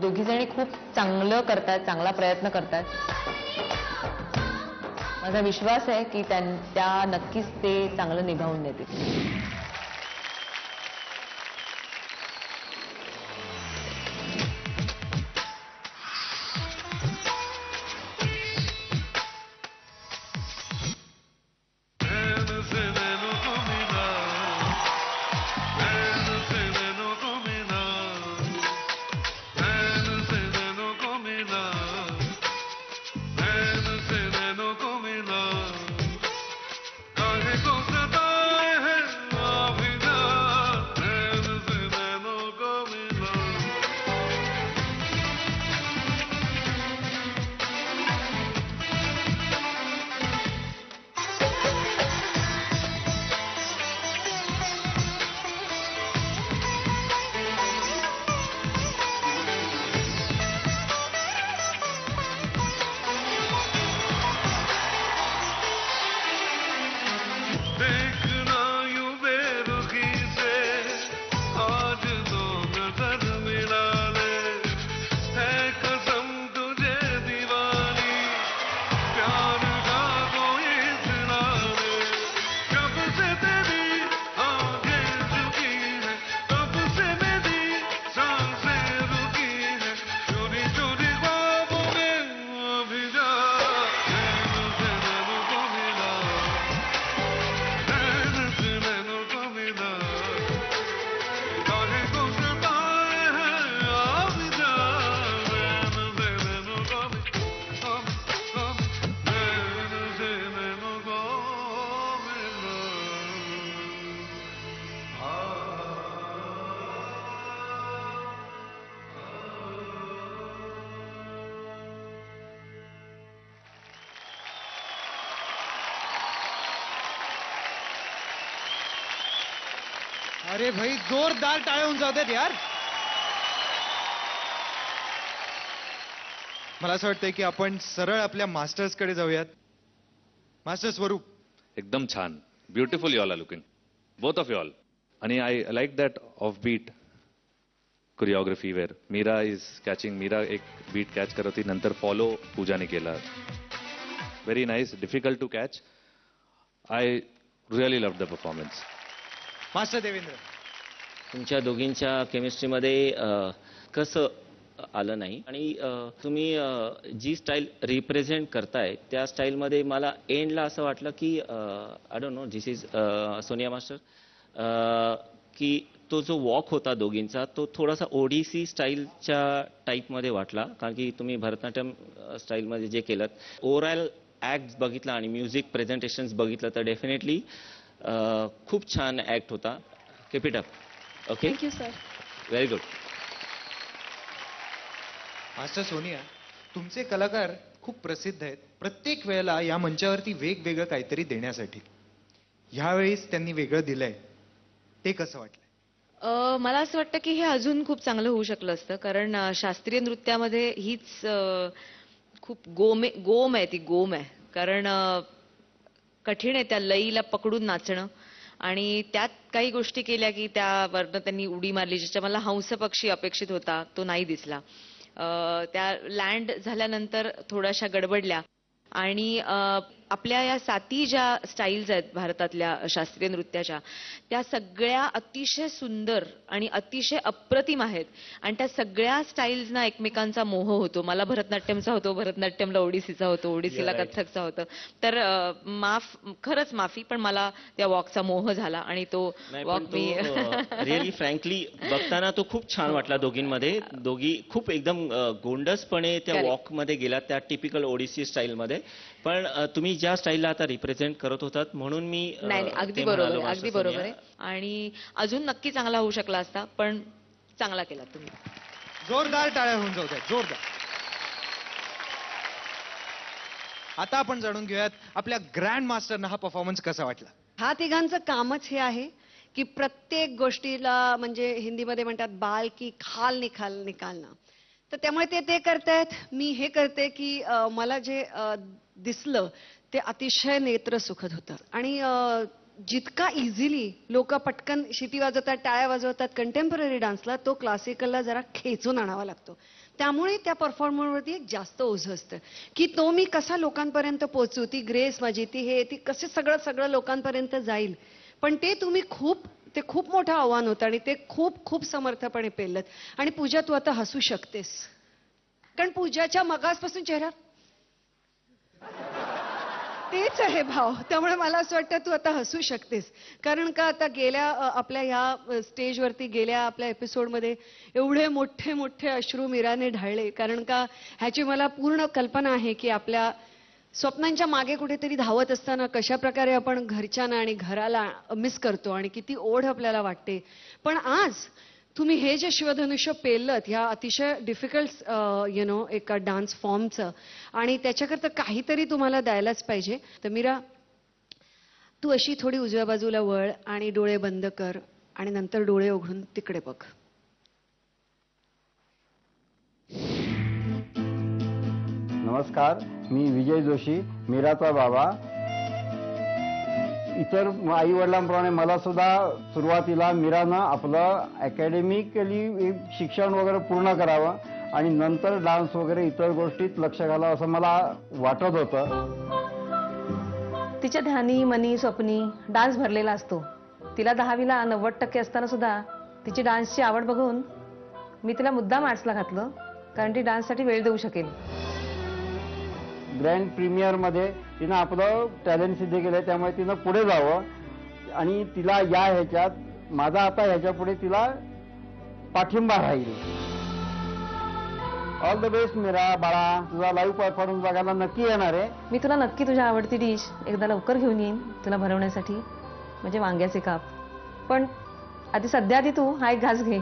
दोघी जणी खूप चांगलं करतात, चांगला प्रयत्न करतात. माझा विश्वास आहे की त्या नक्कीच ते चांगलं निभावून देतील. अरे भाई जोरदार टाळ्या होऊन जाऊ देत यार. मला असं वाटतंय की आपण सरळ आपल्या मास्टर्स कडे जाऊयात. मास्टर स्वरूप. एकदम छान. Beautiful you all are looking. Both of you all. आणि I like that of beat choreography where Meera is catching. Meera एक बीट कॅच करत होती, नंतर फॉलो पूजाने केला. Very nice. Difficult to catch. I really love the performance. Master Devendra. तुमच्या दोघींच्या केमिस्ट्रीमध्ये कसं आलं नाही आणि तुम्ही जी स्टाईल रिप्रेझेंट करताय त्या स्टाईलमध्ये मला एंडला असं वाटलं की I don't know this is Sonia master की तो जो वॉक होता दोघींचा तो थोडासा ओडिसी स्टाईलच्या टाईपमध्ये वाटला. कारण की तुम्ही भरतनाट्यम स्टाईलमध्ये जे केलं ओव्हरऑल ॲक्ट बघितला आणि म्युझिक प्रेझेंटेशन्स बघितलं तर डेफिनेटली खूप छान ॲक्ट होता. Keep it up. Okay. Thank you sir. Very good. Master Sonia, तुमचे कलाकार खूप प्रसिद्ध आहेत. प्रत्येक वेळेला या मंचावरती वेगवेगळं काहीतरी देण्यासाठी. ह्यावेळीच त्यांनी वेगळं दिलंय, ते कसं वाटलं? मला असं वाटतं की हे अजून खूप चांगलं होऊ शकलं असतं. कारण शास्त्रीय नृत्यामध्ये हीच खूप गोम आहे, ती गोम आहे. कारण कठीण आहे त्या लईला पकडून नाचणं आणि त्यात काही गोष्टी केल्या की त्यावरनं त्यांनी उडी मारली, ज्याच्या मला हंस पक्षी अपेक्षित होता तो नाही दिसला. त्या लँड झाल्यानंतर थोड्याशा गडबडल्या आणि आपल्या या 7 ज्या स्टाईल्स आहेत भारतातल्या शास्त्रीय नृत्याच्या त्या सगळ्या अतिशय सुंदर आणि अतिशय अप्रतिम आहेत आणि त्या सगळ्या स्टाईल्सना एकमेकांचा मोह होतो. मला भरतनाट्यमचा होतो, भरतनाट्यमला ओडिसीचा होतो, ओडिसीला कथ्थकचा होतं. तर खरंच माफी, पण मला त्या वॉकचा मोह झाला आणि तो वॉक मी रिअली फ्रँकली बघताना तो खूप छान वाटला. दोघींमध्ये दोघी खूप एकदम गोंडसपणे त्या वॉकमध्ये गेला त्या टिपिकल ओडिसी स्टाईलमध्ये. पण तुम्ही ज्या स्टाईलला आता रिप्रेझेंट करत होतात म्हणून मी नाही, अगदी बरोबर, अगदी बरोबर आहे. आणि अजून नक्की चांगला होऊ शकला असता, पण चांगला केला तुम्ही. जोरदार टाळ्या होऊन जाऊ द्या. जोरदार. आता आपण जाणून घेऊयात आपल्या ग्रँड मास्टरना हा परफॉर्मन्स कसा वाटला. हा तिघांचं कामच हे आहे की प्रत्येक गोष्टीला म्हणजे हिंदीमध्ये म्हणतात बाल की खाल निकालणं. तर त्यामुळे ते करतायत, मी हे करते की मला जे दिसलं ते अतिशय नेत्रसुखद होतं. आणि जितका इझिली लोक पटकन शिटी वाजवतात, टाळ्या वाजवतात कंटेम्पररी डान्सला, तो क्लासिकलला जरा खेचून आणावा लागतो. त्यामुळे त्या परफॉर्मरवरती एक जास्त ओझं असतं की तो मी कसा लोकांपर्यंत पोहोचू, ती ग्रेस माझी, ती कसे सगळं लोकांपर्यंत जाईल. पण ते तुम्ही ते खूप मोठं आव्हान होतं आणि ते खूप समर्थपणे पेललं. आणि पूजा, तू आता हसू शकतेस कारण पूजाच्या मगासपासून चेहरा तेच आहे भाव. त्यामुळे मला असं वाटतं तू आता हसू शकतेस. कारण का आता गेल्या आपल्या ह्या स्टेजवरती गेल्या आपल्या एपिसोडमध्ये एवढे मोठे अश्रू मीराने ढाळले. कारण का ह्याची मला पूर्ण कल्पना आहे की आपल्या स्वप्नांच्या मागे कुठेतरी धावत असताना कशा प्रकारे आपण घरच्यांना आणि घराला मिस करतो आणि किती ओढ आपल्याला वाटते. पण आज तुम्ही हे जे शिवधनुष्य पेललत ह्या अतिशय डिफिकल्ट एका डान्स फॉर्मचं आणि त्याच्याकरता काहीतरी तुम्हाला द्यायलाच पाहिजे. तर मीरा, तू अशी थोडी उजव्या बाजूला वळ आणि डोळे बंद कर आणि नंतर डोळे उघडून तिकडे बघ. नमस्कार, मी विजय जोशी, मीराचा बाबा. इतर आई वडिलांप्रमाणे मला सुद्धा सुरुवातीला मीरानं आपलं अकॅडमिकली शिक्षण वगैरे पूर्ण करावं आणि नंतर डान्स वगैरे इतर गोष्टीत लक्ष घालावं असं मला वाटत होतं. तिच्या ध्यानी, मनी, स्वप्नी डान्स भरलेला असतो. तिला 10वीला 90% असताना सुद्धा तिची डान्सची आवड बघून मी तिला मुद्दाम आर्ट्सला घातलं कारण ती डान्ससाठी वेळ देऊ शकेल. ग्रँड प्रीमियरमध्ये तिनं आपलं टॅलेंट सिद्ध केलंय, त्यामुळे तिनं पुढे जावं आणि तिला या ह्याच्यात माझा आता ह्याच्या पुढे तिला पाठिंबा राहील. All the best Meera. बाळा, तुझा लाईव्ह परफॉर्मन्स बघायला नक्की येणार आहे. मी तुला नक्की तुझ्या आवडती डिश एकदा लवकर घेऊन येईन तुला भरवण्यासाठी, म्हणजे वांग्याचे काप. पण सध्या तू हा एक घास घे.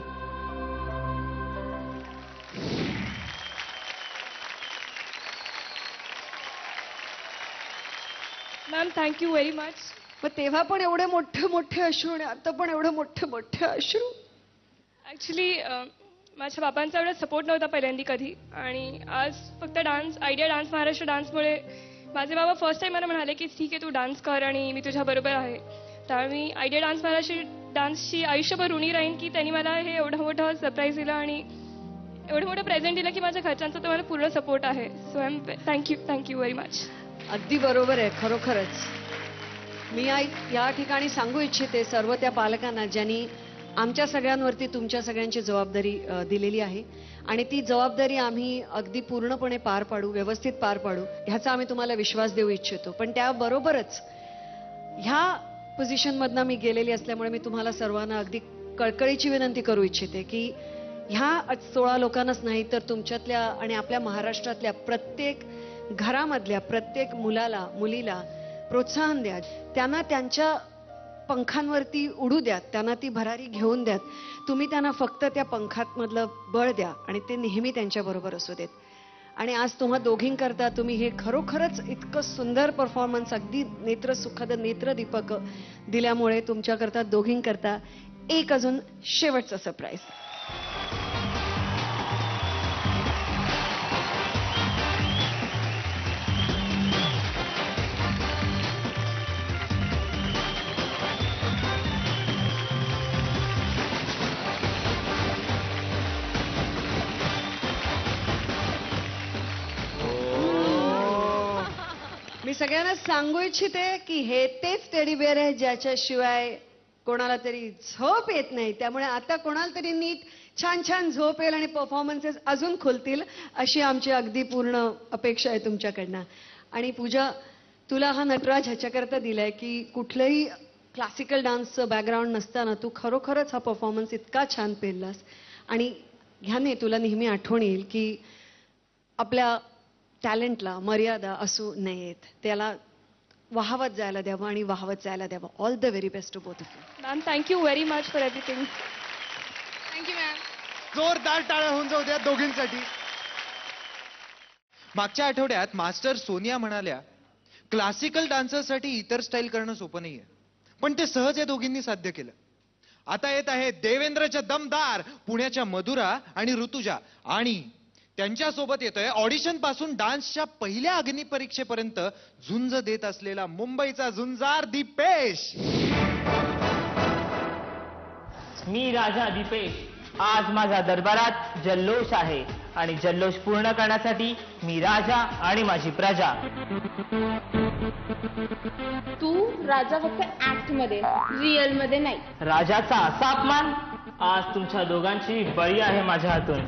Ma'am, thank you very much. मग तेव्हा पण एवढे मोठे मोठे अश्रू आणि आता पण एवढे मोठे मोठे अश्रू. ॲक्च्युली माझ्या बाबांचा एवढा सपोर्ट नव्हता पहिल्यांदा कधी, आणि आज फक्त आयडिया डान्स महाराष्ट्र डान्समुळे माझे बाबा फर्स्ट टाइम मला म्हणाले की ठीक आहे तू डान्स कर आणि मी तुझ्या बरोबर आहे. त्यामुळे मी आयडिया डान्स महाराष्ट्र डान्सची आयुष्यभर ऋणी राहीन की त्यांनी मला हे एवढं मोठं सरप्राईज दिलं आणि एवढं मोठं प्रेझेंट दिलं की माझ्या घरच्यांचा तुम्हाला पूर्ण सपोर्ट आहे. So I am thank you very much. अगदी बरोबर आहे, खरोखरच. मी या ठिकाणी सांगू इच्छिते सर्व त्या पालकांना ज्यांनी आमच्या सगळ्यांवरती तुमच्या सगळ्यांची जबाबदारी दिलेली आहे, आणि ती जबाबदारी आम्ही अगदी पूर्णपणे पार पाडू, व्यवस्थित पार पाडू, ह्याचा आम्ही तुम्हाला विश्वास देऊ इच्छितो. पण त्याबरोबरच ह्या पोझिशनमधनं मी गेलेली असल्यामुळे मी तुम्हाला सर्वांना अगदी कळकळीची विनंती करू इच्छिते की ह्या 16 लोकांनाच नाही तर तुमच्यातल्या आणि आपल्या महाराष्ट्रातल्या प्रत्येक घरामधल्या प्रत्येक मुलाला मुलीला प्रोत्साहन द्या, त्यांना त्यांच्या पंखांवरती उडू द्यात, त्यांना ती भरारी घेऊन द्यात. तुम्ही त्यांना फक्त त्या पंखांमधलं बळ द्या आणि ते नेहमी त्यांच्या बरोबर असू देत. आणि आज तुम्हा दोघींकरता तुम्ही हे खरोखरच इतकं सुंदर परफॉर्मन्स, अगदी नेत्रसुखद नेत्रदीपक दिल्यामुळे तुमच्याकरता दोघींकरता एक अजून शेवटचं सरप्राईज. मी सगळ्यांना सांगू इच्छिते की हे तेच टेडी बेअर आहे ज्याच्याशिवाय कोणाला तरी झोप येत नाही. त्यामुळे आता कोणाला तरी नीट छान छान झोप येईल आणि परफॉर्मन्सेस अजून खुलतील अशी आमची अगदी पूर्ण अपेक्षा आहे तुमच्याकडनं. आणि पूजा, तुला हा नटराज ह्याच्याकरता दिलाय की कुठलंही क्लासिकल डान्सचं बॅकग्राऊंड नसताना तू खरोखरच हा परफॉर्मन्स इतका छान पेललास, आणि ह्याने तुला नेहमी आठवण येईल की आपल्या टॅलेंटला मर्यादा असू नयेत, त्याला वाहवत जायला द्यावं आणि वाहवत जायला द्यावं. All the very best to both of you. Ma'am thank you very much for everything. Thank you ma'am. जोरदार टाळ्या होऊन जाऊ द्या दोघींसाठी. मागच्या आठवड्यात मास्टर सोनिया म्हणाल्या क्लासिकल डान्सरसाठी इतर स्टाईल करणं सोपं नाहीये, पण ते सहज या दोघींनी साध्य केलं. आता येत आहे देवेंद्रच्या दमदार, पुण्याच्या मधुरा आणि ऋतुजा, आणि त्यांच्यासोबत येतोय ऑडिशन पासून डान्सच्या पहिल्या अग्नी परीक्षेपर्यंत झुंज देत असलेला मुंबईचा झुंजार दीपेश. मी राजा दीपेश. आज माझ्या दरबारात जल्लोष आहे आणि जल्लोष पूर्ण करण्यासाठी मी राजा आणि माझी प्रजा. तू राजा फक्त ऍक्ट मध्ये, रिअल मध्ये नाही. राजाचा असा अपमान आज तुमच्या दोघांची बळी आहे माझ्या हातून.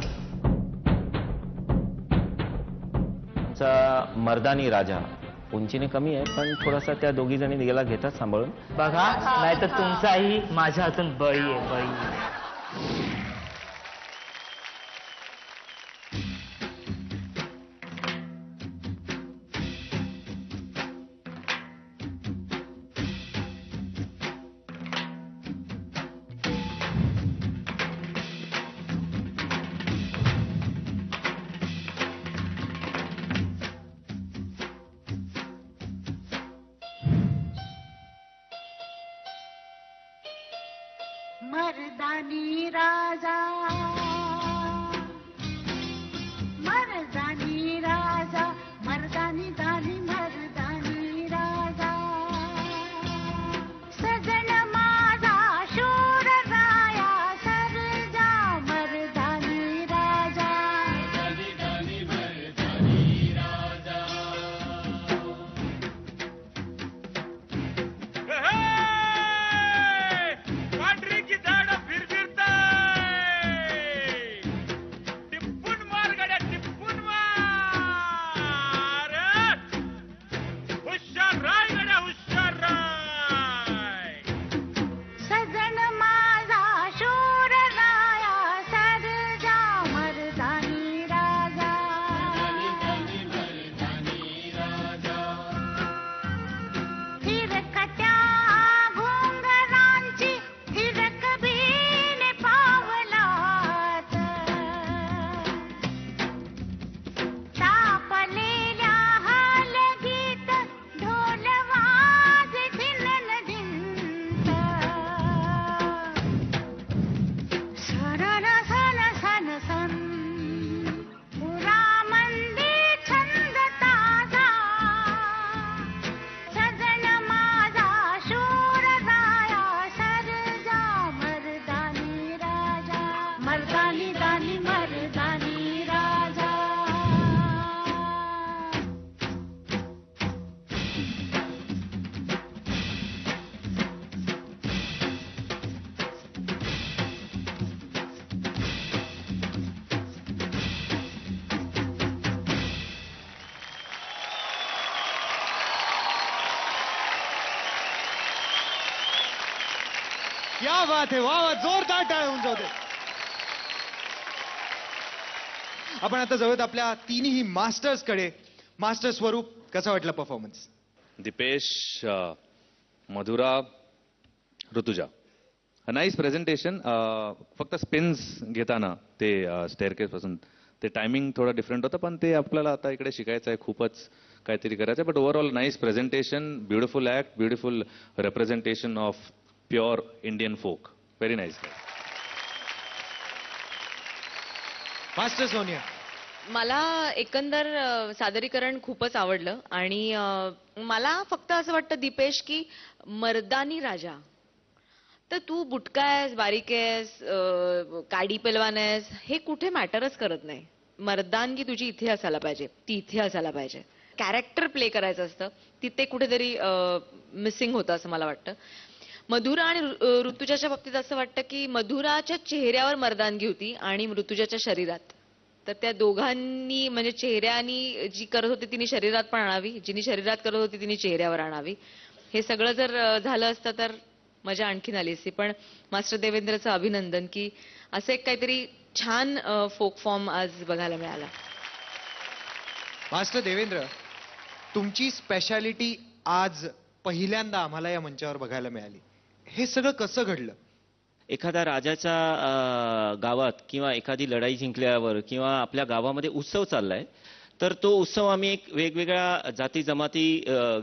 मर्दानी राजा उंचीने कमी आहे, पण थोडासा त्या दोघी जणी गेला घेतात सांभाळून. बघा, नाहीतर तुमचाही माझ्या हातून बळी आहे, बळी. मर्दानी राजा, मर्दानी राजा, मर्दानी दानी मर्दानी राजा. सजन माझा शूर राया सर्जा मर्दानी राजा. पांढरी की झाड फिरफिरताय, क्या बात आहे, वा वा, जोरदार टाळ्या होऊन जाऊ दे. आपण आता जाऊयात आपल्या तिन्ही मास्टर्स कडे. मास्टर स्वरूप, कसा वाटला performance? Deepesh, Madhura, Rutuja, nice presentation. फक्त स्पिन्स घेताना ते स्टेअरकेस पासून ते टायमिंग थोडं डिफरंट होतं, पण ते आपल्याला आता इकडे शिकायचं आहे, खूपच काहीतरी करायचं आहे. But overall nice presentation, beautiful act, beautiful representation of pure Indian folk. Very nice. Master Sonia, मला एकंदर सादरीकरण खूपच आवडलं आणि मला फक्त असं वाटतं दीपेश की मर्दानी राजा, तर तू बुटका आहेस, बारीक आहेस, काडी पेलवान आहेस, हे कुठे मॅटरच करत नाही. मर्दानगी तुझी इथे असायला पाहिजे, ती इथे असायला पाहिजे. कॅरेक्टर प्ले करायचं असतं, तिथे कुठेतरी मिसिंग होतं असं मला वाटतं. मधुरा आणि ऋतुजाच्या बाबतीत असं वाटतं की मधुराच्या चेहऱ्यावर मर्दानगी होती आणि ऋतुजाच्या शरीरात. तर त्या दोघांनी म्हणजे चेहऱ्यानी जी करत होती तिने शरीरात पण आणावी, जिनी शरीरात करत होती तिने चेहऱ्यावर आणावी. हे सगळं जर झालं असतं तर मजा आणखीन आली असती. पण मास्टर देवेंद्रचं अभिनंदन की असं एक काहीतरी छान फोक फॉर्म आज बघायला मिळाला. मास्टर देवेंद्र, तुमची स्पेशालिटी आज पहिल्यांदा आम्हाला या मंचावर बघायला मिळाली. हे सगळं कसं घडलं? एखाद्या राजाच्या गावात किंवा एखादी लढाई जिंकल्यावर किंवा आपल्या गावामध्ये उत्सव चाललाय, तर तो उत्सव आम्ही एक वेगवेगळ्या जाती जमाती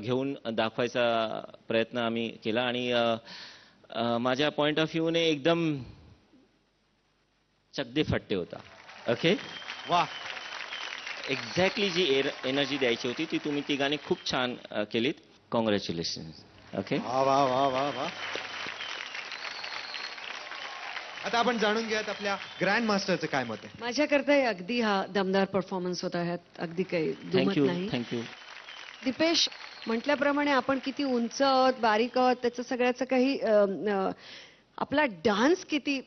घेऊन दाखवायचा प्रयत्न आम्ही केला आणि माझ्या पॉइंट ऑफ व्ह्यूने एकदम चकदे फट्टे होता. ओके, वा, एक्झॅक्टली जी एनर्जी द्यायची होती ती तुम्ही तिघांनी खूप छान केलीत. कॉंग्रॅच्युलेशन. ओके, वा वा वा वा वा. आता आपण जाणून घेऊयात आपल्या ग्रँड मास्टरचं काय मत आहे. माझ्याकरता अगदी हा दमदार परफॉर्मन्स होता, ह्यात अगदी काही दुमत थँक्यू. नाही. थँक्यू. दीपेश, म्हटल्याप्रमाणे आपण किती उंच आहोत, बारीक आहोत, त्याचं सगळ्याचं काही आपला डान्स किती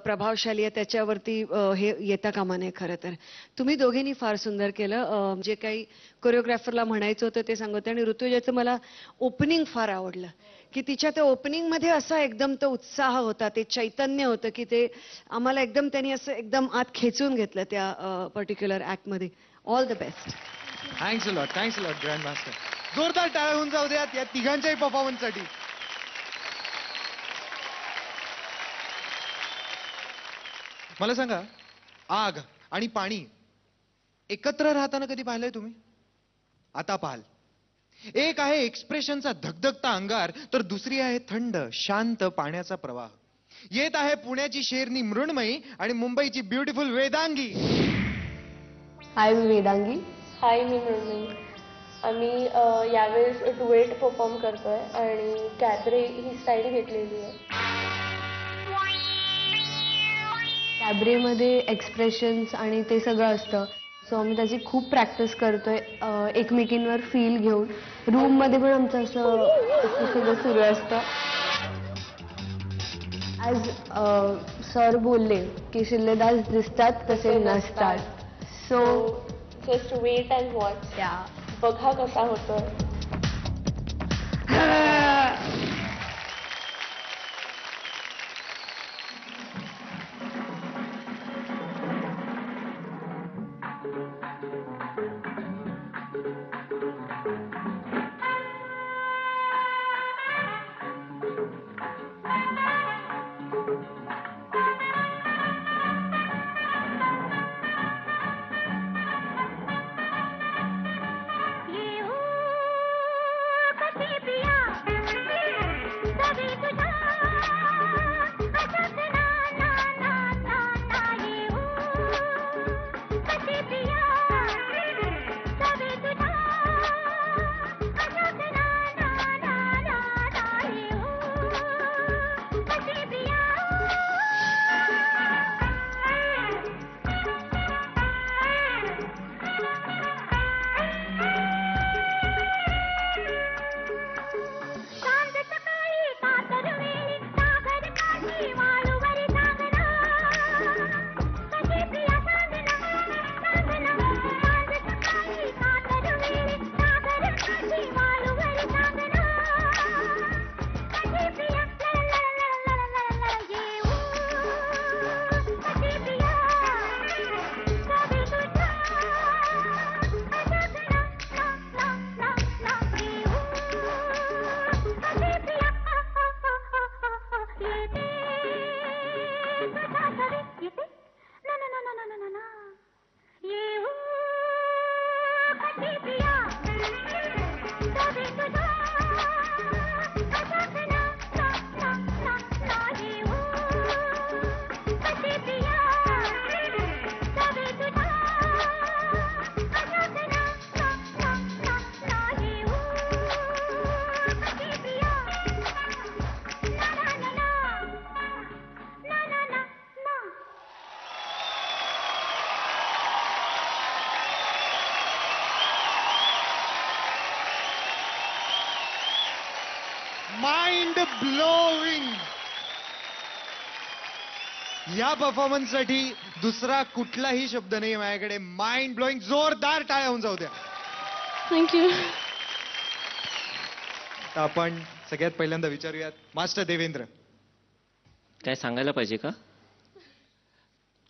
प्रभावशाली आहे त्याच्यावरती हे येता कामा नये. खरं तर तुम्ही दोघींनी फार सुंदर केलं. जे काही कोरिओग्राफरला म्हणायचं होतं ते सांगते. आणि ऋतुजाचं मला ओपनिंग फार आवडलं की तिच्या त्या ओपनिंग मध्ये असा एकदम तो उत्साह होता, ते चैतन्य होतं की ते आम्हाला एकदम त्यांनी असं एकदम आत खेचून घेतलं त्या पर्टिक्युलर ऍक्ट मध्ये. All the best. Thanks a lot, thanks a lot grand master. जोरदार टाळ्या होऊन जाऊ द्यात या तिघांच्याही परफॉर्मन्ससाठी. मला सांगा, आग आणि पाणी एकत्र राहताना कधी पाहिलंय तुम्ही? आता पाहाल. एक आहे एक्सप्रेशनचा धगधगता अंगार, तर दुसरी आहे थंड शांत पाण्याचा प्रवाह. येत आहे पुण्याची शेरनी मृण्मयी आणि मुंबईची ब्युटिफुल वेदांगी. हाय, मी वेदांगी. हाय, मी मृण्मयी. आम्ही यावेळेस डुएट परफॉर्म करतोय आणि कॅबरे ही स्टाईल घेतलेली आहे. कॅबरेमध्ये एक्सप्रेशन्स आणि ते सगळं असतं, सो आम्ही त्याची खूप प्रॅक्टिस करतोय एकमेकींवर फील घेऊन. रूममध्ये पण आमचं असं सगळं सुरू असतं. आज सर बोलले की शिल्लेदास दिसतात तसे नसतात, so just wait and watch. बघा कसा होतोय. ब्लोईंग. या परफॉर्मन्ससाठी दुसरा कुठलाही शब्द नाही माझ्याकडे. Mind blowing. जोरदार टाळ्या होऊन जाऊ द्या. थँक्यू. तर आपण सगळ्यात पहिल्यांदा विचारूयात मास्टर देवेंद्र. काय सांगायला पाहिजे का?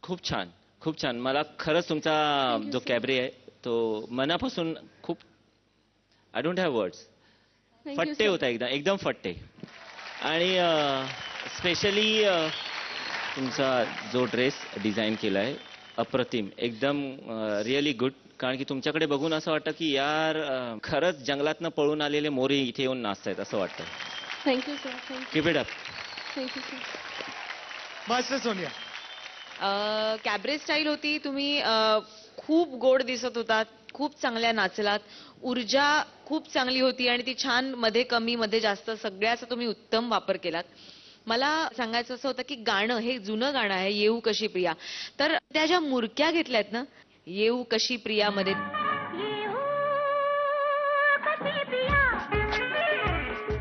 खूप छान, खूप छान. मला खरंच तुमचा जो कॅबरे आहे तो मनापासून खूप, आय डोंट हॅव वर्ड्स. फट्टे होता एकदम फट्टे. आणि स्पेशली तुमचा जो ड्रेस डिझाईन केलाय अप्रतिम, एकदम रिअली गुड. कारण की तुमच्याकडे बघून असं वाटतं की यार खरंच जंगलातनं पळून आलेले मोरे इथे येऊन नाचतायत असं वाटतं. Thank you sir. Thank you. Keep it up. Thank you sir. Master Sonia. Cabaret style होती. तुम्ही खूप गोड दिसत होतात, खूप चांगल्या नाचलात, ऊर्जा खूप चांगली होती आणि ती छान मध्ये कमी मध्ये जास्त सगळ्याचा तुम्ही उत्तम वापर केलात. मला सांगायचं असं होतं की गाणं हे जुनं गाणं आहे येऊ कशी प्रिया, तर त्या ज्या मुरक्या घेतल्यात ना येऊ कशी प्रिया मध्ये,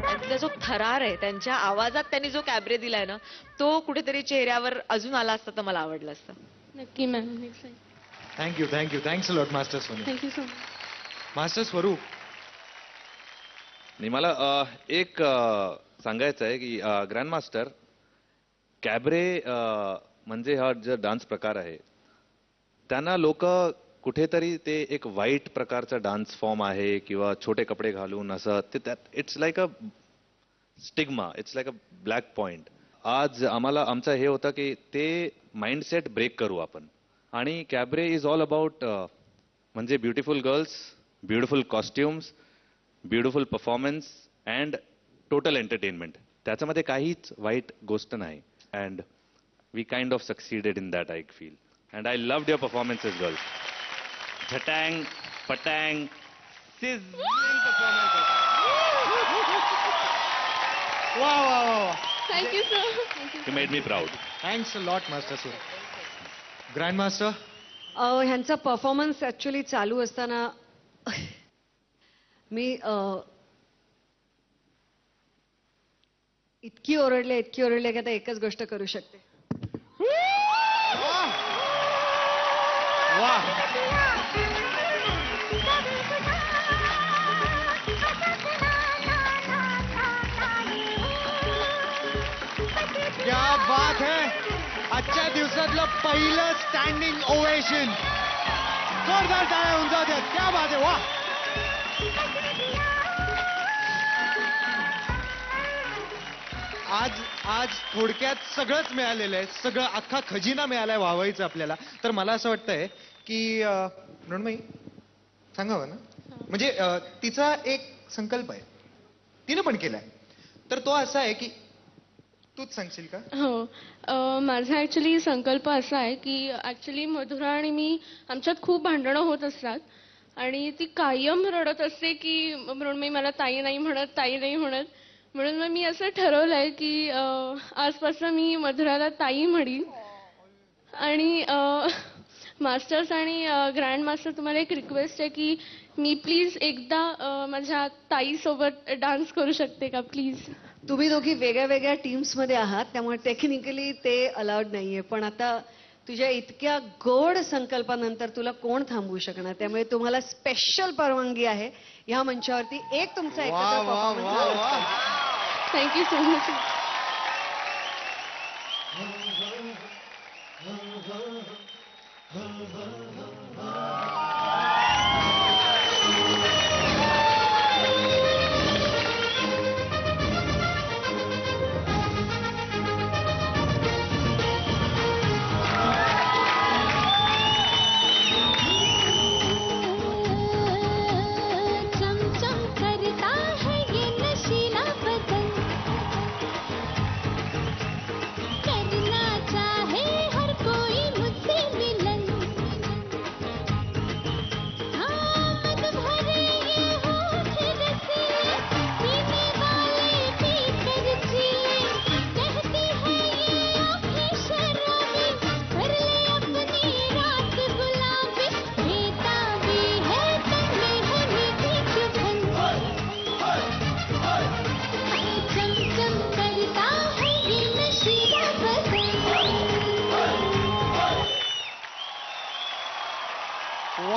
त्याचा जो थरार आहे त्यांच्या आवाजात त्यांनी जो कॅबरे दिलाय ना तो कुठेतरी चेहऱ्यावर अजून आला असता तर मला आवडलं असतं. नक्की ma'am. Next time. Thank you thank you. Thanks a lot master Sonia. Thank you so much. Master स्वरूप. नाही मला एक सांगायचं आहे की ग्रँड मास्टर कॅबरे म्हणजे हा जो डान्स प्रकार आहे त्यांना लोक कुठेतरी ते एक वाईट प्रकारचा डान्स फॉर्म आहे किंवा छोटे कपडे घालून असं ते it's like a stigma, it's like a black point. आज आम्हाला आमचं हे होतं की ते माइंडसेट ब्रेक करू आपण. आणि कॅबरे इज ऑल अबाउट म्हणजे beautiful girls, beautiful costumes, beautiful performance and total entertainment. त्याच्यामध्ये काहीच वाईट गोष्ट नाही. And we kind of succeeded in that I feel. And I loved your performances girls. झटँग पटँग सिझलिंग परफॉर्मन्स. वा वा वा. Thank you sir. You made me proud. Thanks a lot master Swaroop. Grand master. ह्यांचा परफॉर्मन्स ऍक्च्युली चालू असताना मी इतकी ओरडले की आता एकच गोष्ट करू शकते. वा. क्या बात है. आजच्या दिवसातलं पहिलं स्टँडिंग ओवेशन. जोरदार टाळ्या होऊन जाऊ द्या. क्या बात आहे. वा. आज थोडक्यात सगळंच मिळालेलं आहे. सगळं अख्खा खजिना मिळालाय वाहायचं आपल्याला. तर मला असं वाटतंय की मृण्मयी सांगावं ना, म्हणजे तिचा एक संकल्प आहे तिने पण केलाय, तर तो असा आहे की तूच सांगशील का? हो. माझा ऍक्च्युली संकल्प असा आहे की ऍक्च्युली मधुरा आणि मी आमच्यात खूप भांडणं होत असतात आणि ती कायम रडत असते की मृण्मयी मला ताई नाही म्हणत, ताई नाही म्हणत. म्हणून मग मी असं ठरवलंय की आजपासून मी मधुराला ताई म्हणीन. आणि मास्टर्स आणि ग्रँड मास्टर तुम्हाला एक रिक्वेस्ट आहे की मी प्लीज एकदा माझ्या ताईसोबत डान्स करू शकते का प्लीज? तुम्ही दोघी वेगळ्या वेगळ्या टीम्समध्ये आहात त्यामुळे टेक्निकली ते अलाउड नाहीये, पण आता तुझ्या इतक्या गोड संकल्पानंतर तुला कोण थांबवू शकणार. त्यामुळे तुम्हाला स्पेशल परवानगी आहे ह्या मंचावरती एक तुमचा एकत्र परफॉर्मन्स. Thank you so much.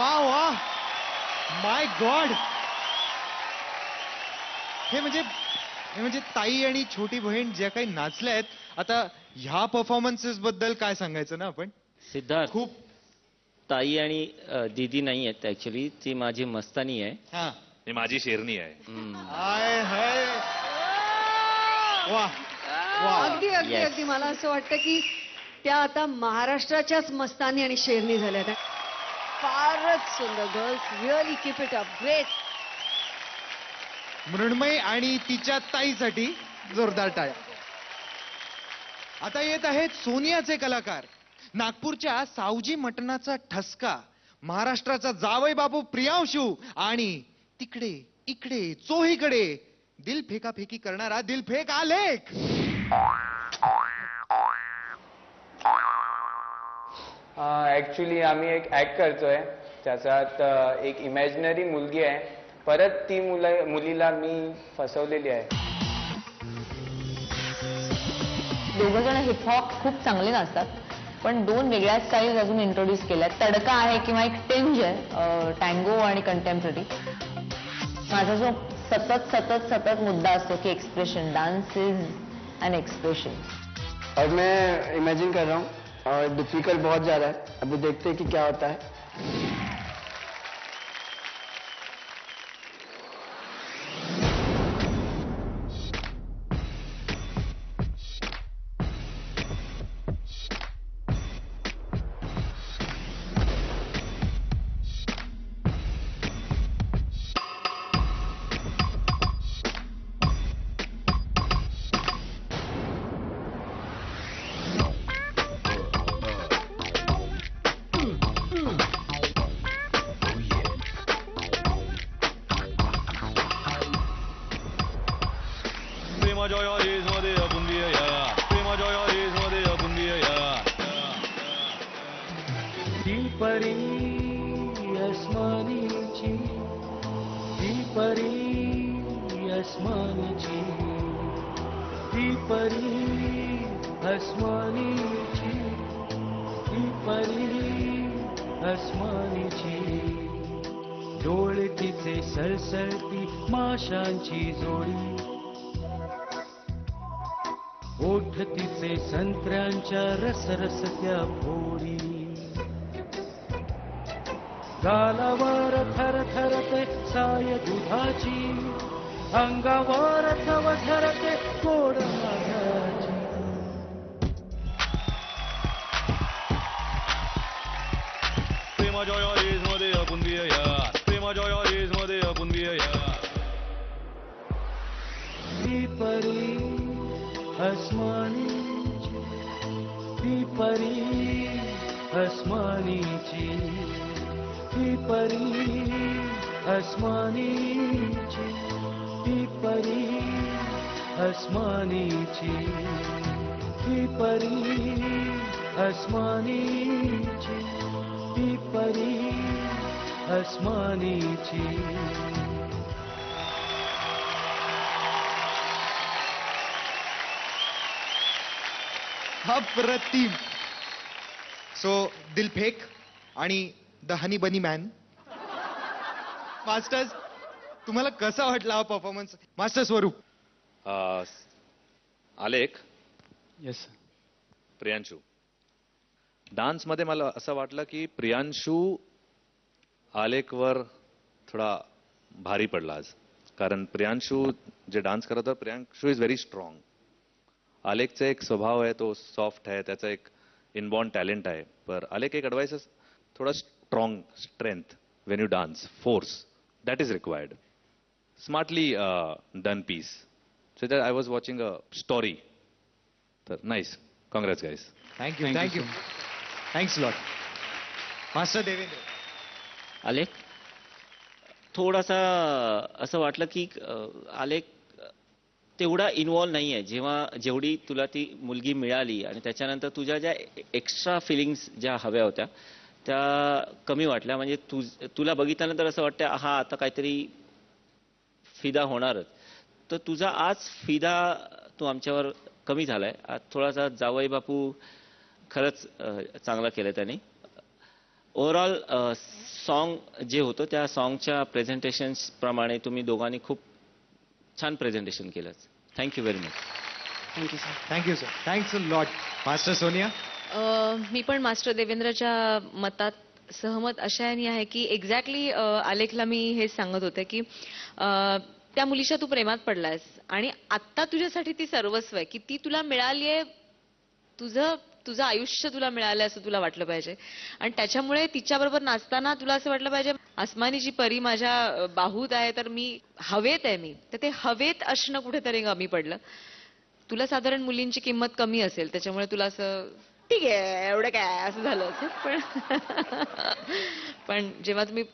वा वा, माय गॉड. हे म्हणजे ताई आणि छोटी बहीण ज्या काही नाचल्या आहेत, आता ह्या परफॉर्मन्सेस बद्दल काय सांगायचं ना आपण. सिद्धार्थ, खूप ताई आणि दीदी नाही आहेत ऍक्च्युली, ती माझी मस्तानी आहे. ही माझी शेरणी आहे. हाय हाय, वा वा. अगदी अगदी Yes. अगदी मला असं वाटतं की त्या आता महाराष्ट्राच्याच मस्तानी आणि शेरणी झाल्या त्या. फारच सुंदर. Girls really keep it up. Great. Mrunmayi आणि तिच्या ताईसाठी जोरदार टाळ्या. आता येत आहेत सोनियाचे कलाकार. नागपूरच्या सावजी मटणाचा ठसका, महाराष्ट्राचा जावई बापू प्रियांशू आणि तिकडे इकडे चोहीकडे दिल फेकाफेकी करणारा दिलफेक आलेख. ऍक्च्युली आम्ही एक ऍक्ट करतोय, त्याच्यात एक इमॅजिनरी मुलगी आहे, परत ती मुलीला मी फसवलेली आहे. दोघं जण हिपहॉप खूप चांगले नाचतात, पण दोन वेगळ्या स्टाईल अजून इंट्रोड्यूस केल्या. तडका आहे किंवा एक टिंज आहे टँगो आणि कंटेम्पररी. माझा जो सतत सतत सतत मुद्दा असतो की expression, dance is an expression. और मैं इमेजिन कर रहा हूँ और डिफिकल्ट बहुत ज़्यादा है, अभी देखते हैं कि क्या होता है. ती परी अस्मानीची, ती परी अस्मानीची, ती परी अस्मानीची, ती परी अस्मानीची. डोळे तिचे सळसळती माशांची जोडी, ओठ तिचे संत्र्यांच्या रसरसत्या फोडी. गालावर थरथरते साय दुधाची, अंगावर थरथरते गोड माझ्याची. प्रेमाच्या मध्ये आपण या, प्रेमाच्या मध्ये आपण या. ती परी अस्मानीची, ती परी अस्मानीची, ती परी अस्मानीची, ती परी अस्मानीची, ती परी अस्मानीची, ती परी अस्मानीची. अप्रतिम. सो दिलफेक आणि द हनी बनी मॅन. मास्टर्स, तुम्हाला कसा वाटला हा परफॉर्मन्स? मास्टर स्वरूप. आलेख. येस. प्रियांशू. डान्स मध्ये मला असं वाटलं की प्रियांशू आलेखवर थोडा भारी पडला आज, कारण प्रियांशू जे डान्स करत होता, प्रियांशू इज व्हेरी स्ट्रॉंग. आलेखचा एक स्वभाव आहे, तो सॉफ्ट आहे, त्याचा एक इनबॉर्न टॅलेंट आहे. पर आलेख एक ॲडवाइस, थोडा strong strength when you dance, force that is required. Smartly done piece. So that I was watching a story. तर nice. Congrats guys. Thank you thank you. Thanks lot. Master Devendra. Aalekh, थोडासा असं वाटलं की आलेख तेवढा इन्व्हॉल्व नाही आहे. जेवढी तुला ती मुलगी मिळाली आणि त्याच्यानंतर तुझ्या ज्या एक्स्ट्रा फिलिंग्स ज्या हव्या होत्या त्या कमी वाटल्या. म्हणजे तुला बघितल्यानंतर असं वाटतं हा आता काहीतरी फिदा होणारच. तर तुझा आज फिदा तू आमच्यावर कमी झालाय. आज थोडासा जावई बापू खरंच चांगला केलं त्याने. ओव्हरऑल सॉन्ग जे होतं त्या सॉन्गच्या प्रेझेंटेशन प्रमाणे तुम्ही दोघांनी खूप छान प्रेझेंटेशन केलं. Thank you very much. Thank you sir. Thank you sir. Thanks a lot. Master Sonia. मी पण मास्टर देवेंद्रच्या मतात सहमत अशाने आहे की एक्झॅक्टली आलेखला मी हेच सांगत होते की त्या मुलीच्या तू प्रेमात पडलायस आणि आत्ता तुझ्यासाठी ती सर्वस्व आहे की ती तुला मिळाली आहे. तुझं आयुष्य तुला मिळालंय असं तुला वाटलं पाहिजे आणि त्याच्यामुळे तिच्याबरोबर नाचताना तुला असं वाटलं पाहिजे आसमानी जी परी माझ्या बाहूत आहे तर मी हवेत आहे. मी तर ते हवेत असणं कुठेतरी कमी पडलं. तुला साधारण मुलींची किंमत कमी असेल त्याच्यामुळे तुला असं ठीक आहे एवढं काय असं झालं असेल पण जेव्हा तुम्ही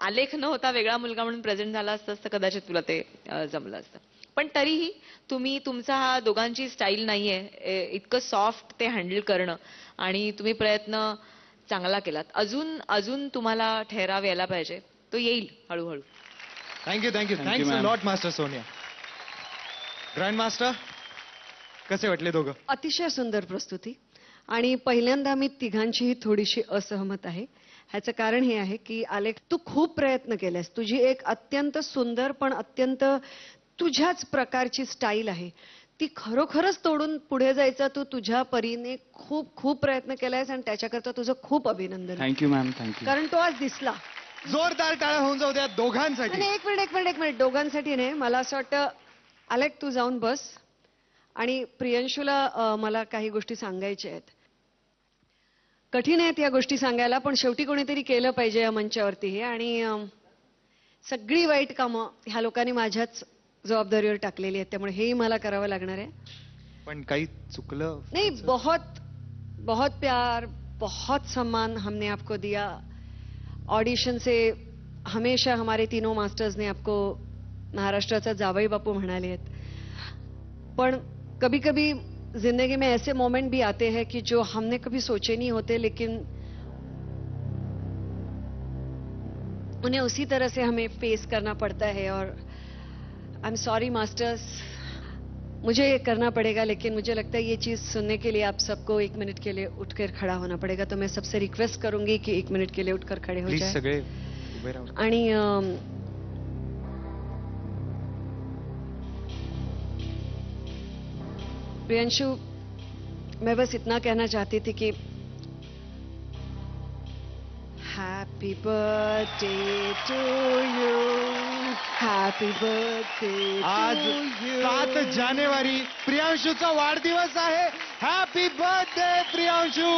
आलेख न होता वेगळा मुलगा म्हणून प्रेझेंट झाला असतं तर कदाचित तुला ते जमलं असतं. पण तरीही तुम्ही तुमचा हा दोघांची स्टाईल नाहीये इतकं सॉफ्ट ते हँडल करणं आणि तुम्ही प्रयत्न चांगला केलात. अजून तुम्हाला ठहराव यायला पाहिजे. तो येईल हळूहळू. Thank you. Thanks a lot master Sonia. Grand master कसे वाटले दोघं? अतिशय सुंदर प्रस्तुती आणि पहिल्यांदा मी तिघांचीही थोडीशी असहमत आहे. ह्याचं कारण हे आहे की आलेख तू खूप प्रयत्न केलेस. तुझी एक अत्यंत सुंदर पण अत्यंत तुझ्याच प्रकारची स्टाईल आहे. ती खरोखरच तोडून पुढे जायचा तू तुझ्या परीने खूप खूप प्रयत्न केलायस आणि त्याच्याकरता तुझं खूप अभिनंदन. Thank you ma'am. थँक्यू. कारण तो आज दिसला. जोरदार टाळ्या होऊन जाऊ द्या दोघांसाठी. एक मिनिट दोघांसाठी नाही. मला असं वाटतं आलेख तू जाऊन बस आणि प्रियांशूला मला काही गोष्टी सांगायच्या आहेत. कठीण आहेत या गोष्टी सांगायला पण शेवटी कोणीतरी केलं पाहिजे या मंचावरती हे आणि सगळी वाईट कामं ह्या लोकांनी माझ्याच जबाबदारीवर टाकलेली आहेत त्यामुळे हेही मला करावं लागणार आहे. पण काही चुकलं नहीं बहुत प्यार बहुत सम्मान हमने आपको दिया. ऑडिशन से हमेशा हमारे तीनों मास्टर्स ने आपको महाराष्ट्राचा जावई बापू म्हणाले आहेत. पण कभी कभी जिंदगी में ऐसे मोमेंट भी आते हैं कि जो हमने कभी सोचे नहीं होते लेकिन उन्हें उसी तरह से हमें फेस करना पड़ता है. और आई एम सॉरी मास्टर्स मुझे ये करना पड़ेगा लेकिन मुझे लगता है ये चीज सुनने के लिए आप सबको 1 मिनट के लिए उठकर खड़ा होना पड़ेगा. तो मैं सबसे रिक्वेस्ट करूंगी कि 1 मिनट के लिए उठकर खड़े हो प्लीज जाए. सगळे उभे राहा. आणि प्रियांशु मैं बस इतना कहना चाहती थी कि happy birthday to you. Happy birthday. आज 7 जानेवारी प्रियांशूचा वाढदिवस आहे. Happy birthday Priyanshu.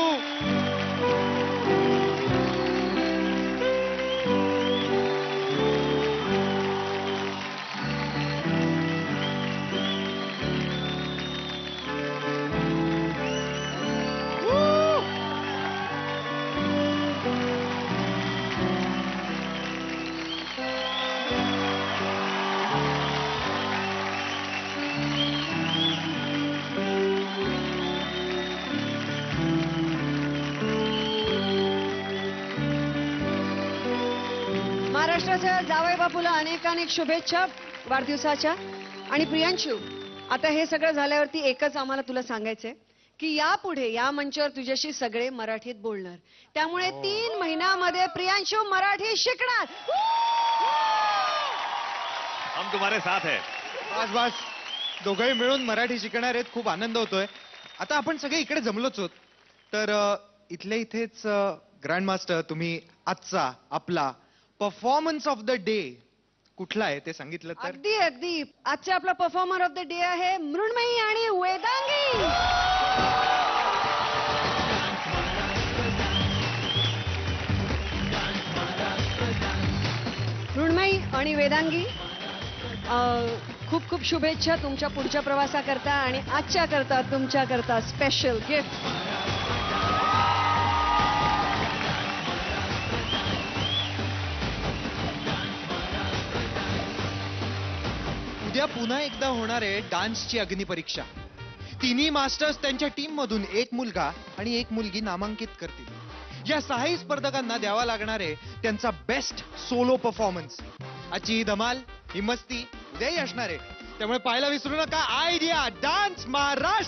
महाराष्ट्राच्या जावई बापूला अनेक शुभेच्छा वाढदिवसाच्या. आणि प्रियांशू आता हे सगळं झाल्यावरती एकच आम्हाला तुला सांगायचंय की यापुढे या मंचावर तुझ्याशी सगळे मराठीत बोलणार. त्यामुळे 3 महिन्यामध्ये प्रियांशू मराठी शिकणार. हम तुम्हारे साथ है. बस दोघंही मिळून मराठी शिकणार आहेत. खूप आनंद होतोय. आता आपण सगळे इकडे जमलोच आहोत तर इथल्या इथेच ग्रँड मास्टर तुम्ही आजचा आपला परफॉर्मन्स ऑफ द डे कुठला आहे ते सांगितलं तर. अगदी आजचे आपला परफॉर्मर ऑफ द डे आहे मृण्मयी आणि वेदांगी. मृण्मयी आणि वेदांगी खूप खूप शुभेच्छा तुमच्या पुढच्या प्रवासाकरता आणि आजच्या करता तुमच्या करता स्पेशल गिफ्ट. उद्या पुन्हा एकदा होणार आहे डान्सची अग्निपरीक्षा. तिन्ही मास्टर्स त्यांच्या टीम मधून एक मुलगा आणि एक मुलगी नामांकित करतील. या 6 स्पर्धकांना द्यावा लागणार आहे त्यांचा बेस्ट सोलो परफॉर्मन्स. आजची ही धमाल ही मस्ती उद्याही असणार आहे त्यामुळे पाहायला विसरू नका. Idea dance Maharashtra.